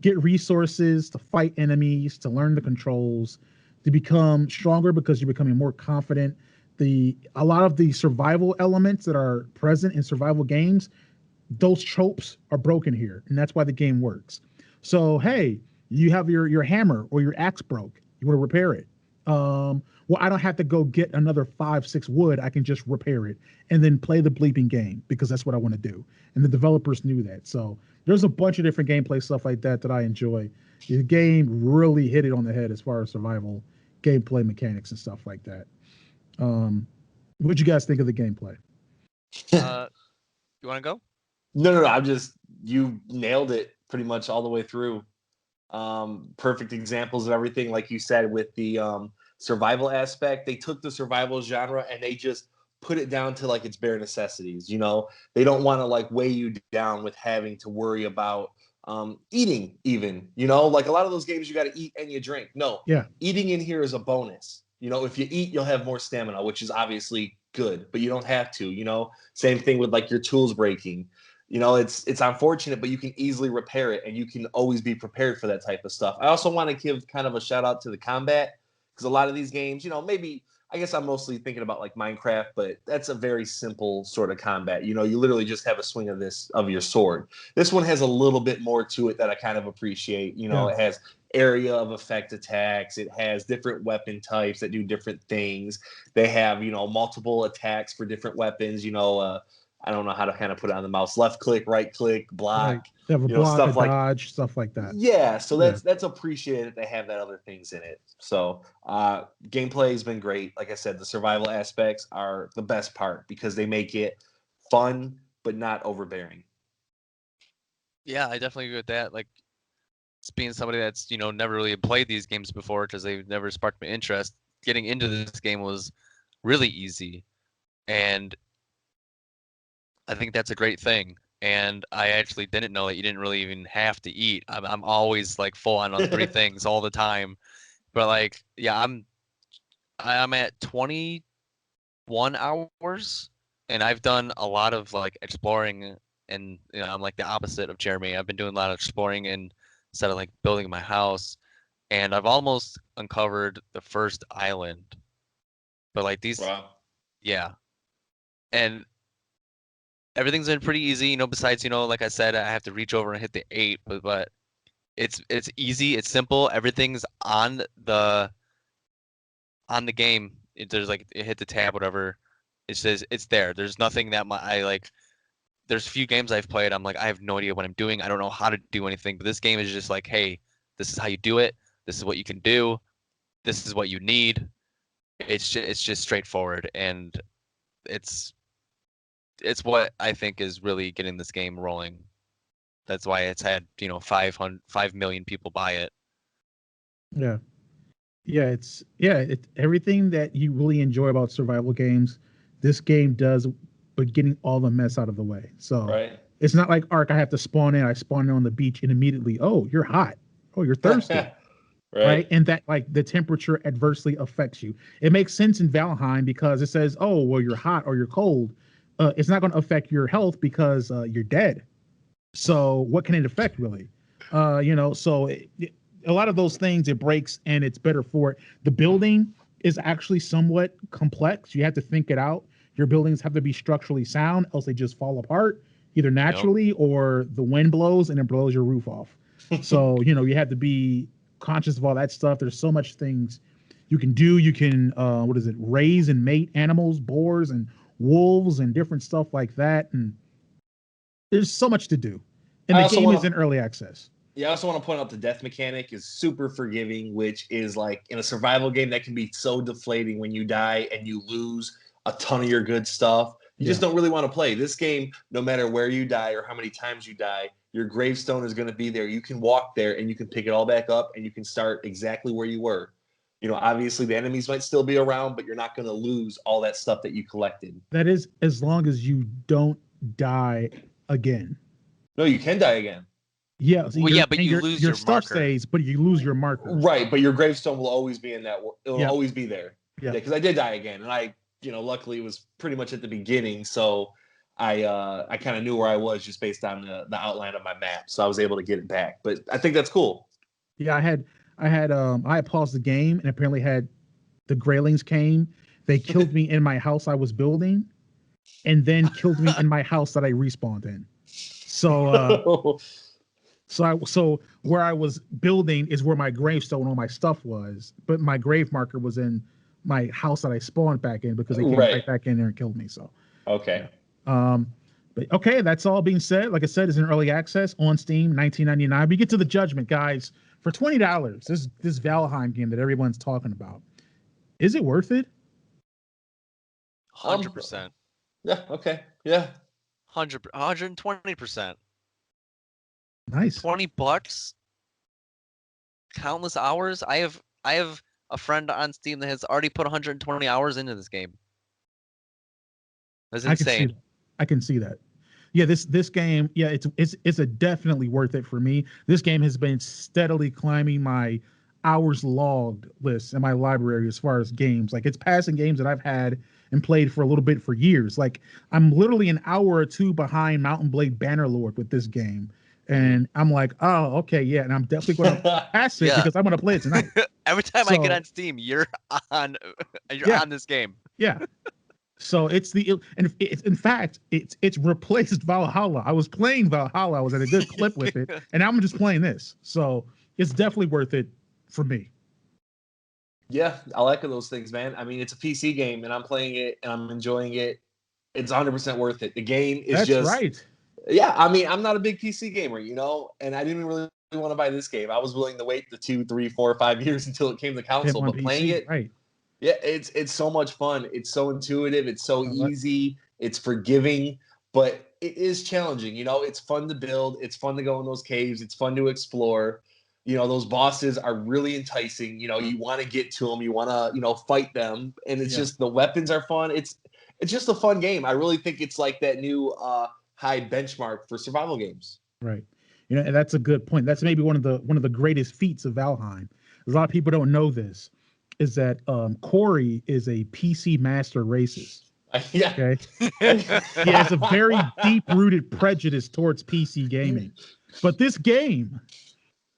get resources, to fight enemies, to learn the controls, to become stronger because you're becoming more confident. A lot of the survival elements that are present in survival games, those tropes are broken here, and that's why the game works. So hey, you have your hammer or your axe broke. You want to repair it. Well, I don't have to go get another 5-6 wood. I can just repair it and then play the bleeping game because that's what I want to do. And the developers knew that. So there's a bunch of different gameplay stuff like that I enjoy. The game really hit it on the head as far as survival gameplay mechanics and stuff like that. What'd you guys think of the gameplay? You want to go? No. You nailed it pretty much all the way through. Perfect examples of everything, like you said, with the survival aspect. They took the survival genre and they just put it down to like its bare necessities. They don't want to like weigh you down with having to worry about eating even, like a lot of those games you got to eat and you drink. No, yeah, eating in here is a bonus. If you eat, you'll have more stamina, which is obviously good, but you don't have to. Same thing with like your tools breaking. It's unfortunate, but you can easily repair it and you can always be prepared for that type of stuff. I also want to give kind of a shout out to the combat because a lot of these games, maybe I guess I'm mostly thinking about like Minecraft, but that's a very simple sort of combat. You literally just have a swing of your sword. This one has a little bit more to it that I kind of appreciate. Yeah. It has area of effect attacks. It has different weapon types that do different things. They have, multiple attacks for different weapons. I don't know how to kind of put it on the mouse. Left click, right click, block. Right. They have a block, stuff a like dodge, stuff like that. Yeah, so that's appreciated that they have that other things in it. So gameplay has been great. Like I said, the survival aspects are the best part because they make it fun but not overbearing. Yeah, I definitely agree with that. Like, being somebody that's never really played these games before because they've never sparked my interest, getting into this game was really easy, and I think that's a great thing. And I actually didn't know that you didn't really even have to eat. I'm always like full on 3 things all the time. But like, yeah, I'm at 21 hours, and I've done a lot of like exploring. And I'm like the opposite of Jeremy. I've been doing a lot of exploring instead of like building my house. And I've almost uncovered the first island. But like these, Wow. yeah. And everything's been pretty easy, besides, like I said, I have to reach over and hit the 8, but it's easy, it's simple, everything's on the game. There's like, hit the tab, whatever, It says it's there. There's nothing that I like. There's a few games I've played. I'm like, I have no idea what I'm doing. I don't know how to do anything. But this game is just like, hey, this is how you do it. This is what you can do. This is what you need. It's just straightforward, and it's what I think is really getting this game rolling. That's why it's had 5 million people buy it. Yeah. It's everything that you really enjoy about survival games. This game does, but getting all the mess out of the way. So Right. it's not like Ark. I have to spawn in. I spawn in on the beach and immediately, oh, you're hot. Oh, you're thirsty. Right. And that like the temperature adversely affects you. It makes sense in Valheim because it says, oh, well, you're hot or you're cold. It's not going to affect your health because you're dead. So what can it affect really? So a lot of those things it breaks and it's better for it. The building is actually somewhat complex. You have to think it out. Your buildings have to be structurally sound, else they just fall apart, either naturally or the wind blows and it blows your roof off. So, you have to be conscious of all that stuff. There's so much things you can do. You can, raise and mate animals, boars and wolves and different stuff like that. And there's so much to do. And the game is in early access. Yeah, I also want to point out the death mechanic is super forgiving, which is like in a survival game that can be so deflating when you die and you lose a ton of your good stuff. You just don't really want to play. This game, no matter where you die or how many times you die, your gravestone is going to be there. You can walk there and you can pick it all back up and you can start exactly where you were. Obviously the enemies might still be around, but you're not going to lose all that stuff that you collected. That is as long as you don't die again. No, you can die again. Yeah. So but you lose your stuff marker. stays, but you lose your marker. Right, but your gravestone will always be in that. It'll always be there. Yeah. Because I did die again, and I, luckily it was pretty much at the beginning, so I kind of knew where I was just based on the outline of my map, so I was able to get it back. But I think that's cool. Yeah, I had paused the game and apparently had the Greylings came. They killed me in my house I was building, and then killed me in my house that I respawned in. So. So where I was building is where my gravestone and all my stuff was, but my grave marker was in my house that I spawned back in because they came right back in there and killed me. So okay, but okay, that's all being said. Like I said, it's in early access on Steam, $19.99. We get to the judgment, guys, for $20. This Valheim game that everyone's talking about, is it worth it? 100%. Yeah. Okay. Yeah. 120%. Nice. $20, countless hours. I have a friend on Steam that has already put 120 hours into this game. That's insane. I can see that. Yeah, this game, it's a definitely worth it for me. This game has been steadily climbing my hours logged list in my library as far as games. Like it's passing games that I've had and played for a little bit for years. Like I'm literally an hour or two behind Mountain Blade Bannerlord with this game. And I'm like, oh, okay, yeah, and I'm definitely going to pass it because I'm going to play it tonight. Every time I get on Steam, you're on this game. Yeah. So in fact, it's replaced Valhalla. I was playing Valhalla. I was at a good clip with it, and I'm just playing this. So it's definitely worth it for me. Yeah, I like those things, man. I mean, it's a PC game, and I'm playing it, and I'm enjoying it. It's 100% worth it. The game is That's right. Yeah, I mean, I'm not a big PC gamer, and I didn't really want to buy this game. I was willing to wait the 2, 3, 4, 5 years until it came to console. But playing it, right? Yeah, it's so much fun. It's so intuitive. It's so easy. It's forgiving, but it is challenging. It's fun to build. It's fun to go in those caves. It's fun to explore. Those bosses are really enticing. You want to get to them. You want to, fight them. And it's just the weapons are fun. It's just a fun game. I really think it's like that new high benchmark for survival games. Right. And that's a good point. That's maybe one of the greatest feats of Valheim. A lot of people don't know this, is that Cory is a PC master racist. Yeah. Okay. He has a very deep-rooted prejudice towards PC gaming. But this game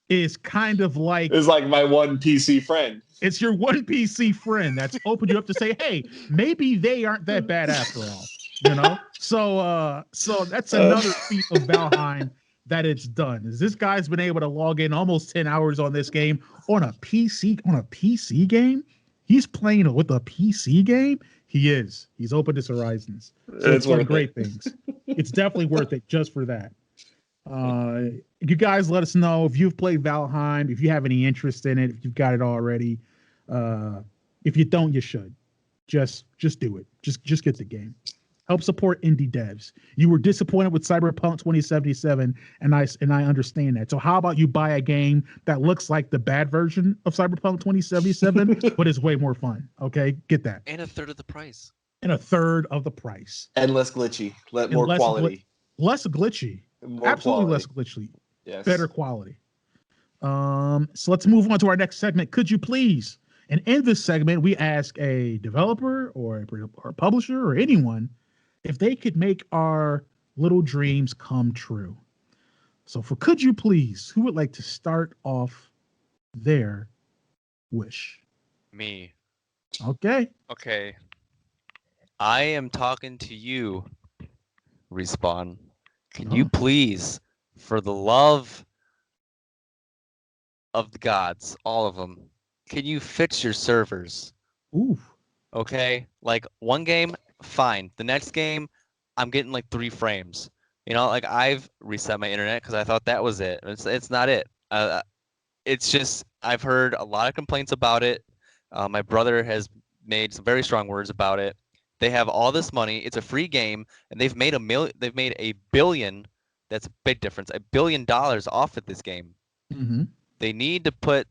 is kind of like... It's like my one PC friend. It's your one PC friend that's opened you up to say, hey, maybe they aren't that bad after all. So that's another feat of Valheim that it's done. Is this guy's been able to log in almost 10 hours on this game on a PC game? He's playing with a PC game. He is. He's opened his horizons. So It's it's done worth great it. things. It's definitely worth it just for that. You guys let us know if you've played Valheim, if you have any interest in it, if you've got it already. If you don't, you should. Just do it. Just get the game. Help support indie devs. You were disappointed with Cyberpunk 2077, and I understand that. So how about you buy a game that looks like the bad version of Cyberpunk 2077, but is way more fun? Okay, get that. And a third of the price. And a third of the price. And less glitchy. And More quality. Less glitchy. More Absolutely quality. less glitchy. Yes. Better quality. So let's move on to our next segment. Could you please? And in this segment, we ask a developer or a publisher or anyone if they could make our little dreams come true. So for Could You Please, who would like to start off their wish? Me. Okay. Okay. I am talking to you, Respawn. Can you please, for the love of the gods, all of them, can you fix your servers? Ooh. Okay? Like one game, fine. The next game, I'm getting like 3 frames. You know, like I've reset my internet because I thought that was it. It's not it. It's just I've heard a lot of complaints about it. My brother has made some very strong words about it. They have all this money. It's a free game, and they've made $1 billion. That's a big difference. $1 billion off of this game. Mm-hmm. They need to put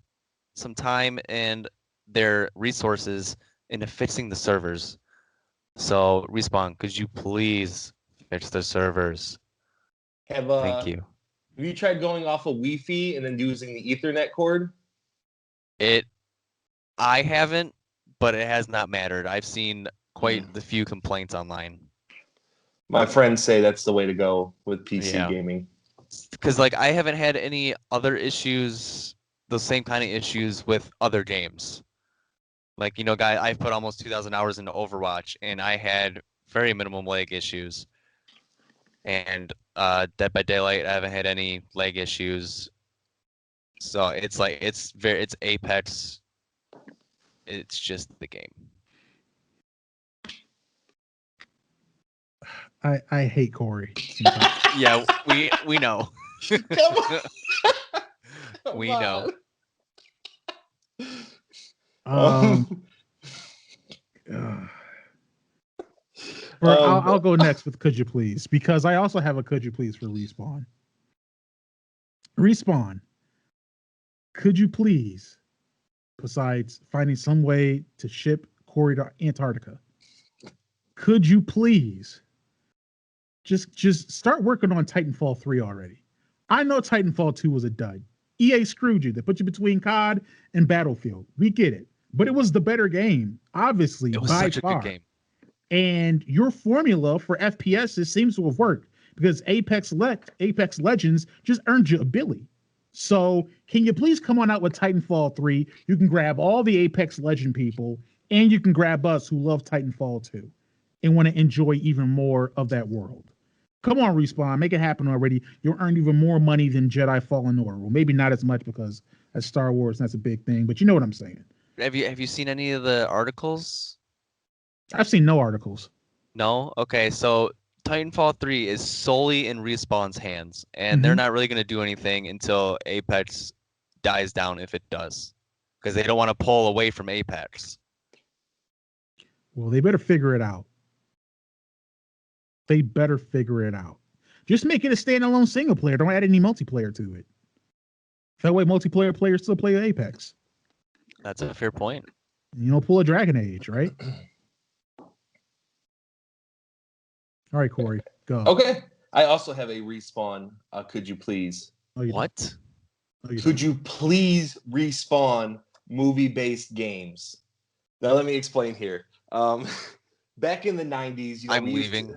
some time and their resources into fixing the servers. So, Respawn, could you please fix the servers? Thank you. Have you tried going off of Wi-Fi and then using the Ethernet cord? I haven't, but it has not mattered. I've seen quite the few complaints online. My friends say that's the way to go with PC gaming. Because like I haven't had any other issues, the same kind of issues with other games. Like, you know, I've put almost 2,000 hours into Overwatch, and I had very minimum lag issues. And Dead by Daylight, I haven't had any lag issues. So it's like it's Apex. It's just the game. I hate Cory. Yeah, we know. Come on. We know. I'll go next with Could You Please, because I also have a Could You Please for Respawn. Respawn, could you please, besides finding some way to ship Cory to Antarctica, could you please just start working on Titanfall 3 already? I know Titanfall 2 was a dud. EA screwed you. They put you between COD and Battlefield. We get it. But it was the better game, obviously, It was by such far. a good game. And your formula for FPS seems to have worked because Apex Legends just earned you a Billy. So can you please come on out with Titanfall 3? You can grab all the Apex Legend people, and you can grab us who love Titanfall 2 and want to enjoy even more of that world. Come on, Respawn, make it happen already. You'll earn even more money than Jedi Fallen Order. Well, maybe not as much because that's Star Wars, and that's a big thing, but you know what I'm saying. Have you seen any of the articles? I've seen no articles. No? Okay, so Titanfall 3 is solely in Respawn's hands, and they're not really going to do anything until Apex dies down, if it does, because they don't want to pull away from Apex. Well, they better figure it out. They better figure it out. Just make it a standalone single player. Don't add any multiplayer to it. That way, multiplayer players still play Apex. That's a fair point. You know, pull a Dragon Age, right? All right, Cory, go. Okay. I also have a Respawn. Could you please? What? Could you please respawn movie-based games? Now, let me explain here. Back in the 90s, I'm leaving.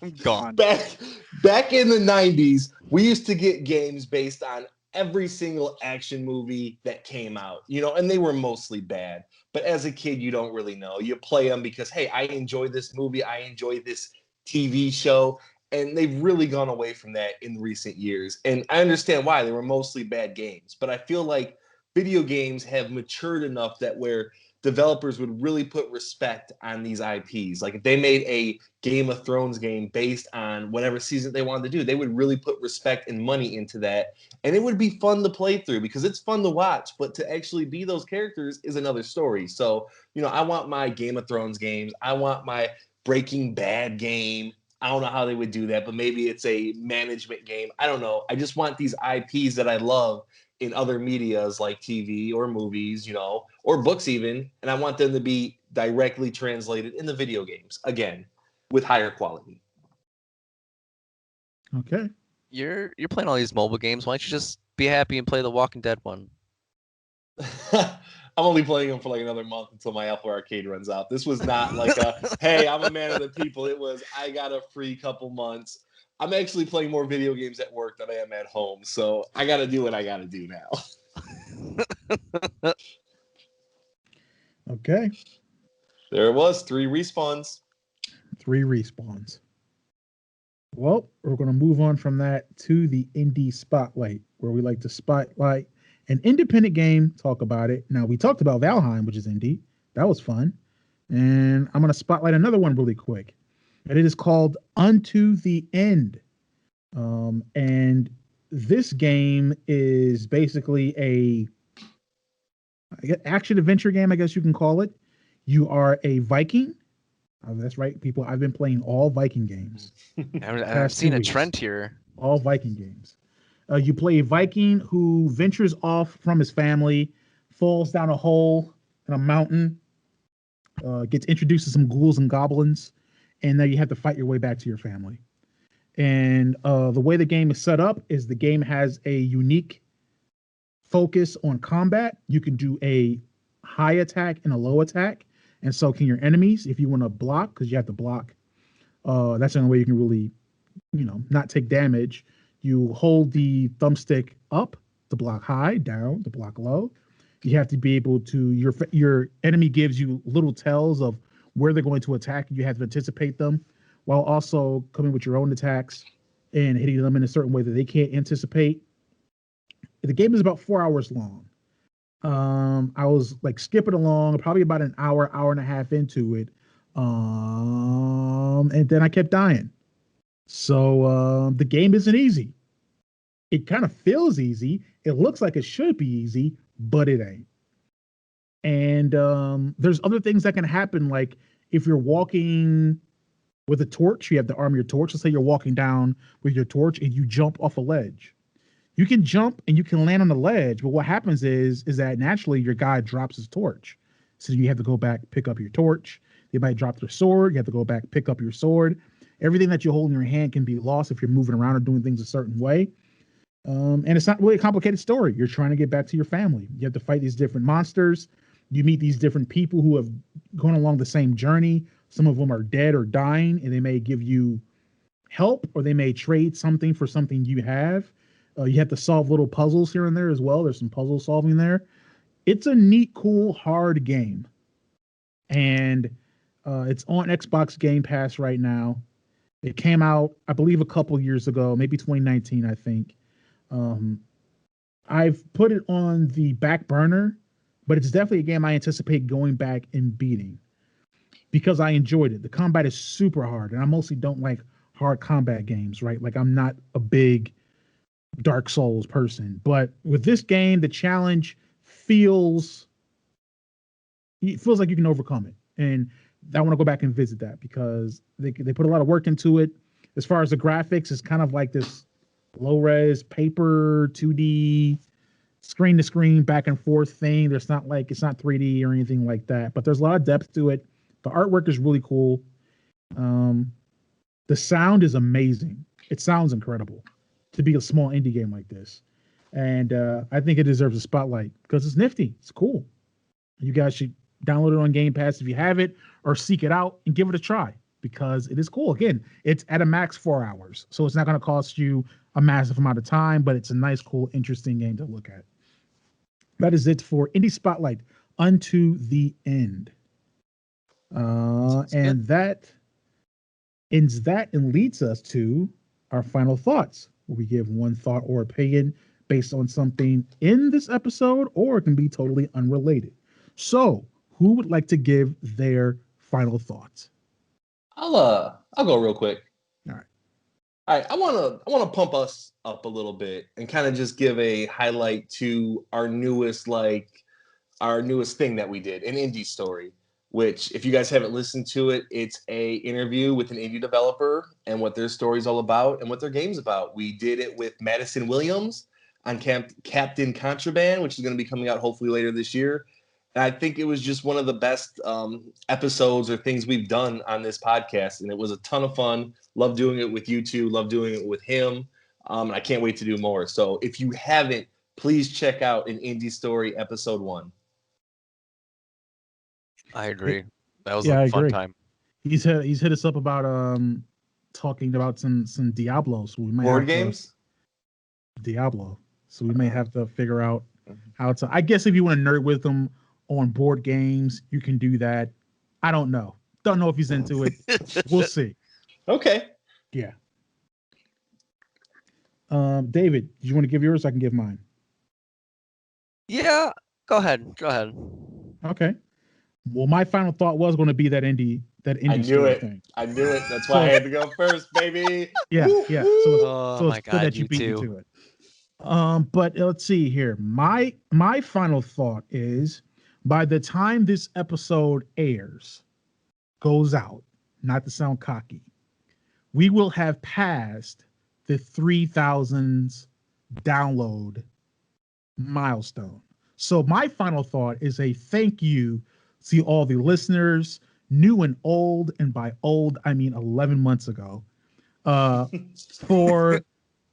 I'm gone. Back in the 90s, we used to get games based on every single action movie that came out, you know, and they were mostly bad. But as a kid, you don't really know. You play them because, hey, I enjoy this movie. I enjoy this TV show. And they've really gone away from that in recent years. And I understand why. They were mostly bad games. But I feel like video games have matured enough that where developers would really put respect on these IPs. Like if they made a Game of Thrones game based on whatever season they wanted to do, they would really put respect and money into that. And it would be fun to play through because it's fun to watch, but to actually be those characters is another story. So, I want my Game of Thrones games. I want my Breaking Bad game. I don't know how they would do that, but maybe it's a management game. I don't know. I just want these IPs that I love in other medias like TV or movies, or books even, and I want them to be directly translated in the video games, again, with higher quality. Okay. You're playing all these mobile games. Why don't you just be happy and play the Walking Dead one? I'm only playing them for like another month until my Apple Arcade runs out. This was not like hey, I'm a man of the people. It was, I got a free couple months. I'm actually playing more video games at work than I am at home. So I got to do what I got to do now. Okay. There it was. 3 respawns. 3 respawns. Well, we're going to move on from that to the indie spotlight, where we like to spotlight an independent game, talk about it. Now, we talked about Valheim, which is indie. That was fun. And I'm going to spotlight another one really quick. And it is called Unto the End. And this game is basically a action adventure game, I guess you can call it. You are a Viking. That's right, people. I've been playing all Viking games. I've seen a trend here. All Viking games. You play a Viking who ventures off from his family, falls down a hole in a mountain, gets introduced to some ghouls and goblins, and then you have to fight your way back to your family. And the way the game is set up is the game has a unique focus on combat. You can do a high attack and a low attack, and so can your enemies. If you want to block, because you have to block, that's the only way you can really, not take damage. You hold the thumbstick up to block high, down to block low. You have to be able to, your enemy gives you little tells of where they're going to attack. You have to anticipate them while also coming with your own attacks and hitting them in a certain way that they can't anticipate. The game is about 4 hours long. I was like skipping along, probably about an hour and a half into it. And then I kept dying. So the game isn't easy. It kind of feels easy. It looks like it should be easy, but it ain't. And there's other things that can happen. Like if you're walking with a torch, you have to arm your torch. Let's say you're walking down with your torch and you jump off a ledge. You can jump and you can land on the ledge, but what happens is that naturally your guy drops his torch. So you have to go back, pick up your torch. They might drop their sword. You have to go back, pick up your sword. Everything that you hold in your hand can be lost if you're moving around or doing things a certain way. And it's not really a complicated story. You're trying to get back to your family. You have to fight these different monsters. You meet these different people who have gone along the same journey. Some of them are dead or dying, and they may give you help, or they may trade something for something you have. You have to solve little puzzles here and there as well. There's some puzzle solving there. It's a neat, cool, hard game. And it's on Xbox Game Pass right now. It came out, I believe, a couple years ago, maybe 2019, I think. I've put it on the back burner, but it's definitely a game I anticipate going back and beating because I enjoyed it. The combat is super hard, and I mostly don't like hard combat games, right? Like I'm not a big Dark Souls person, but with this game, the challenge feels like you can overcome it. And I want to go back and visit that because they put a lot of work into it. As far as the graphics, it's kind of like this low res paper 2D screen to screen back and forth thing. It's not 3D or anything like that, but there's a lot of depth to it. The artwork is really cool. The sound is amazing. It sounds incredible to be a small indie game like this. And I think it deserves a spotlight because it's nifty. It's cool. You guys should download it on Game Pass if you have it, or seek it out and give it a try because it is cool. Again, it's at a max 4 hours. So it's not going to cost you a massive amount of time, but it's a nice, cool, interesting game to look at. That is it for Indie Spotlight, Unto the End. And that ends that and leads us to our final thoughts, where we give one thought or opinion based on something in this episode, or it can be totally unrelated. So, who would like to give their final thoughts? I'll go real quick. All right. All right, I wanna pump us up a little bit and kind of just give a highlight to our newest thing that we did, an indie story. Which, if you guys haven't listened to it, it's a interview with an indie developer and what their story's all about and what their game's about. We did it with Madison Williams on Captain Contraband, which is going to be coming out hopefully later this year. And I think it was just one of the best episodes or things we've done on this podcast, and it was a ton of fun. Love doing it with you two. Love doing it with him, and I can't wait to do more. So if you haven't, please check out an indie story episode 1. I agree. That was Yeah, I a fun agree. time. He's hit us up about talking about some Diablo. So we might Board have games? Diablo. So we may have to figure out how to. I guess if you want to nerd with him on board games, you can do that. I don't know. Don't know if he's into it. We'll see. Okay. Yeah. David, do you want to give yours? I can give mine. Yeah, go ahead. Go ahead. Okay. Well, my final thought was going to be that indie I knew story it. thing. I knew it. That's why I had to go first, baby. Yeah, Woo, yeah. woo. Oh So my it's good God, that you you beat me too. to it. But let's see here. My final thought is, by the time this episode goes out, not to sound cocky, we will have passed the 3,000 download milestone. So my final thought is a thank you to all the listeners, new and old, and by old I mean 11 months ago, for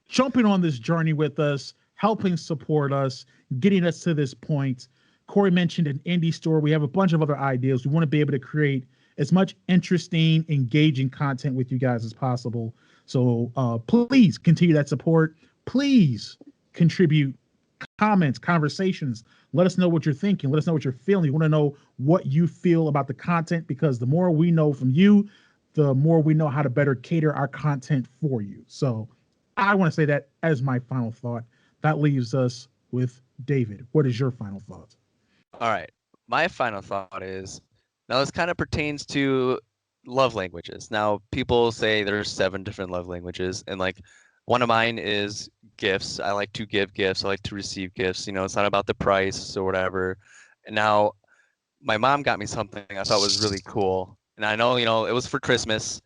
jumping on this journey with us, helping support us, getting us to this point. Cory mentioned an indie store. We have a bunch of other ideas. We want to be able to create as much interesting, engaging content with you guys as possible. So please continue that support. Please contribute comments, conversations. Let us know what you're thinking. Let us know what you're feeling. We want to know what you feel about the content, because the more we know from you, the more we know how to better cater our content for you. So I want to say that as my final thought. That leaves us with David. What is your final thought? All right. My final thought is, now this kind of pertains to love languages. Now, people say there's 7 different love languages, and like one of mine is gifts. I like to give gifts. I like to receive gifts. You know, it's not about the price or whatever. And now my mom got me something I thought was really cool. And I know, it was for Christmas,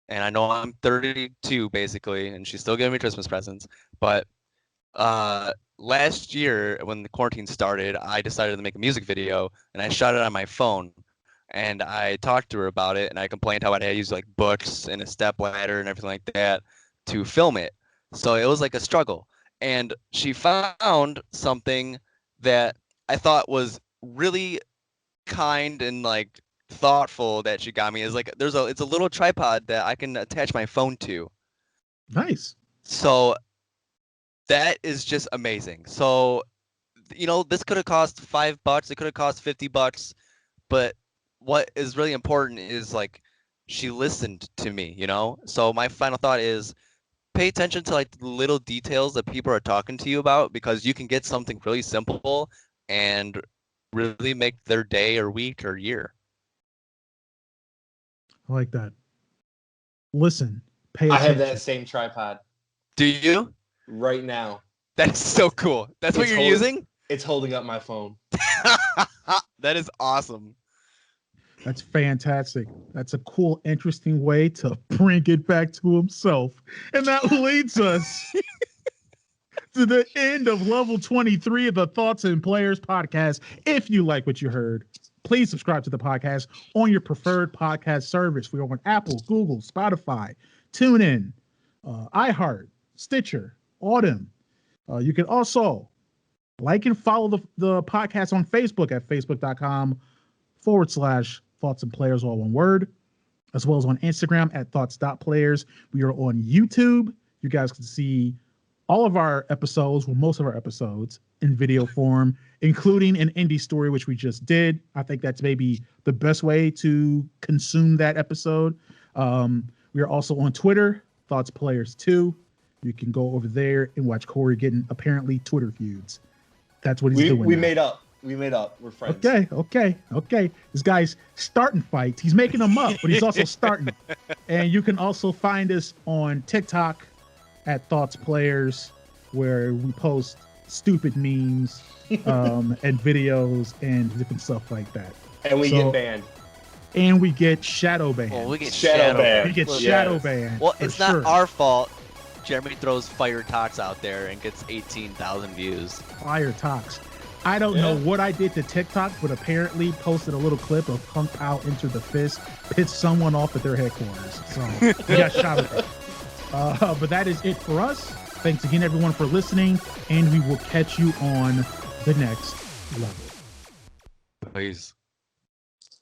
and I know I'm 32 basically, and she's still giving me Christmas presents. But last year when the quarantine started, I decided to make a music video, and I shot it on my phone. And I talked to her about it, and I complained how I had to use like books and a step ladder and everything like that to film it. So it was like a struggle. And she found something that I thought was really kind and like thoughtful that she got me. Is like it's a little tripod that I can attach my phone to. Nice. So that is just amazing. So this could have cost $5, it could have cost $50, but what is really important is like she listened to me. So my final thought is, pay attention to like the little details that people are talking to you about, because you can get something really simple and really make their day or week or year. I like that. Listen, pay I attention. have that same tripod Do you? right now. That's so cool. That's what you're using? It's holding up my phone. That is awesome. That's fantastic. That's a cool, interesting way to bring it back to himself. And that leads us to the end of level 23 of the Thoughts and Players podcast. If you like what you heard, please subscribe to the podcast on your preferred podcast service. We are on Apple, Google, Spotify, TuneIn, iHeart, Stitcher, Autumn. You can also like and follow the podcast on Facebook at facebook.com/Thoughts and Players, all one word, as well as on Instagram at thoughts.players. We are on YouTube. You guys can see all of our episodes, well, most of our episodes in video form, including an indie story, which we just did. I think that's maybe the best way to consume that episode. We are also on Twitter, Thoughts Players 2. You can go over there and watch Cory getting apparently Twitter feuds. That's what he's doing. We now. made up. We made up. We're friends. Okay. This guy's starting fights. He's making them up, but he's also starting. And you can also find us on TikTok at Thoughts Players, where we post stupid memes and videos and different stuff like that. And we get banned. And we get shadow banned. Well, we get Shadow banned. We get Yes. shadow banned. Well, for it's sure. not our fault. Jeremy throws fire talks out there and gets 18,000 views. Fire talks. I don't know what I did to TikTok, but apparently posted a little clip of Punk Out Enter the Fist, pissed someone off at their headquarters. So we got shot at that. But that is it for us. Thanks again, everyone, for listening, and we will catch you on the next level. Please.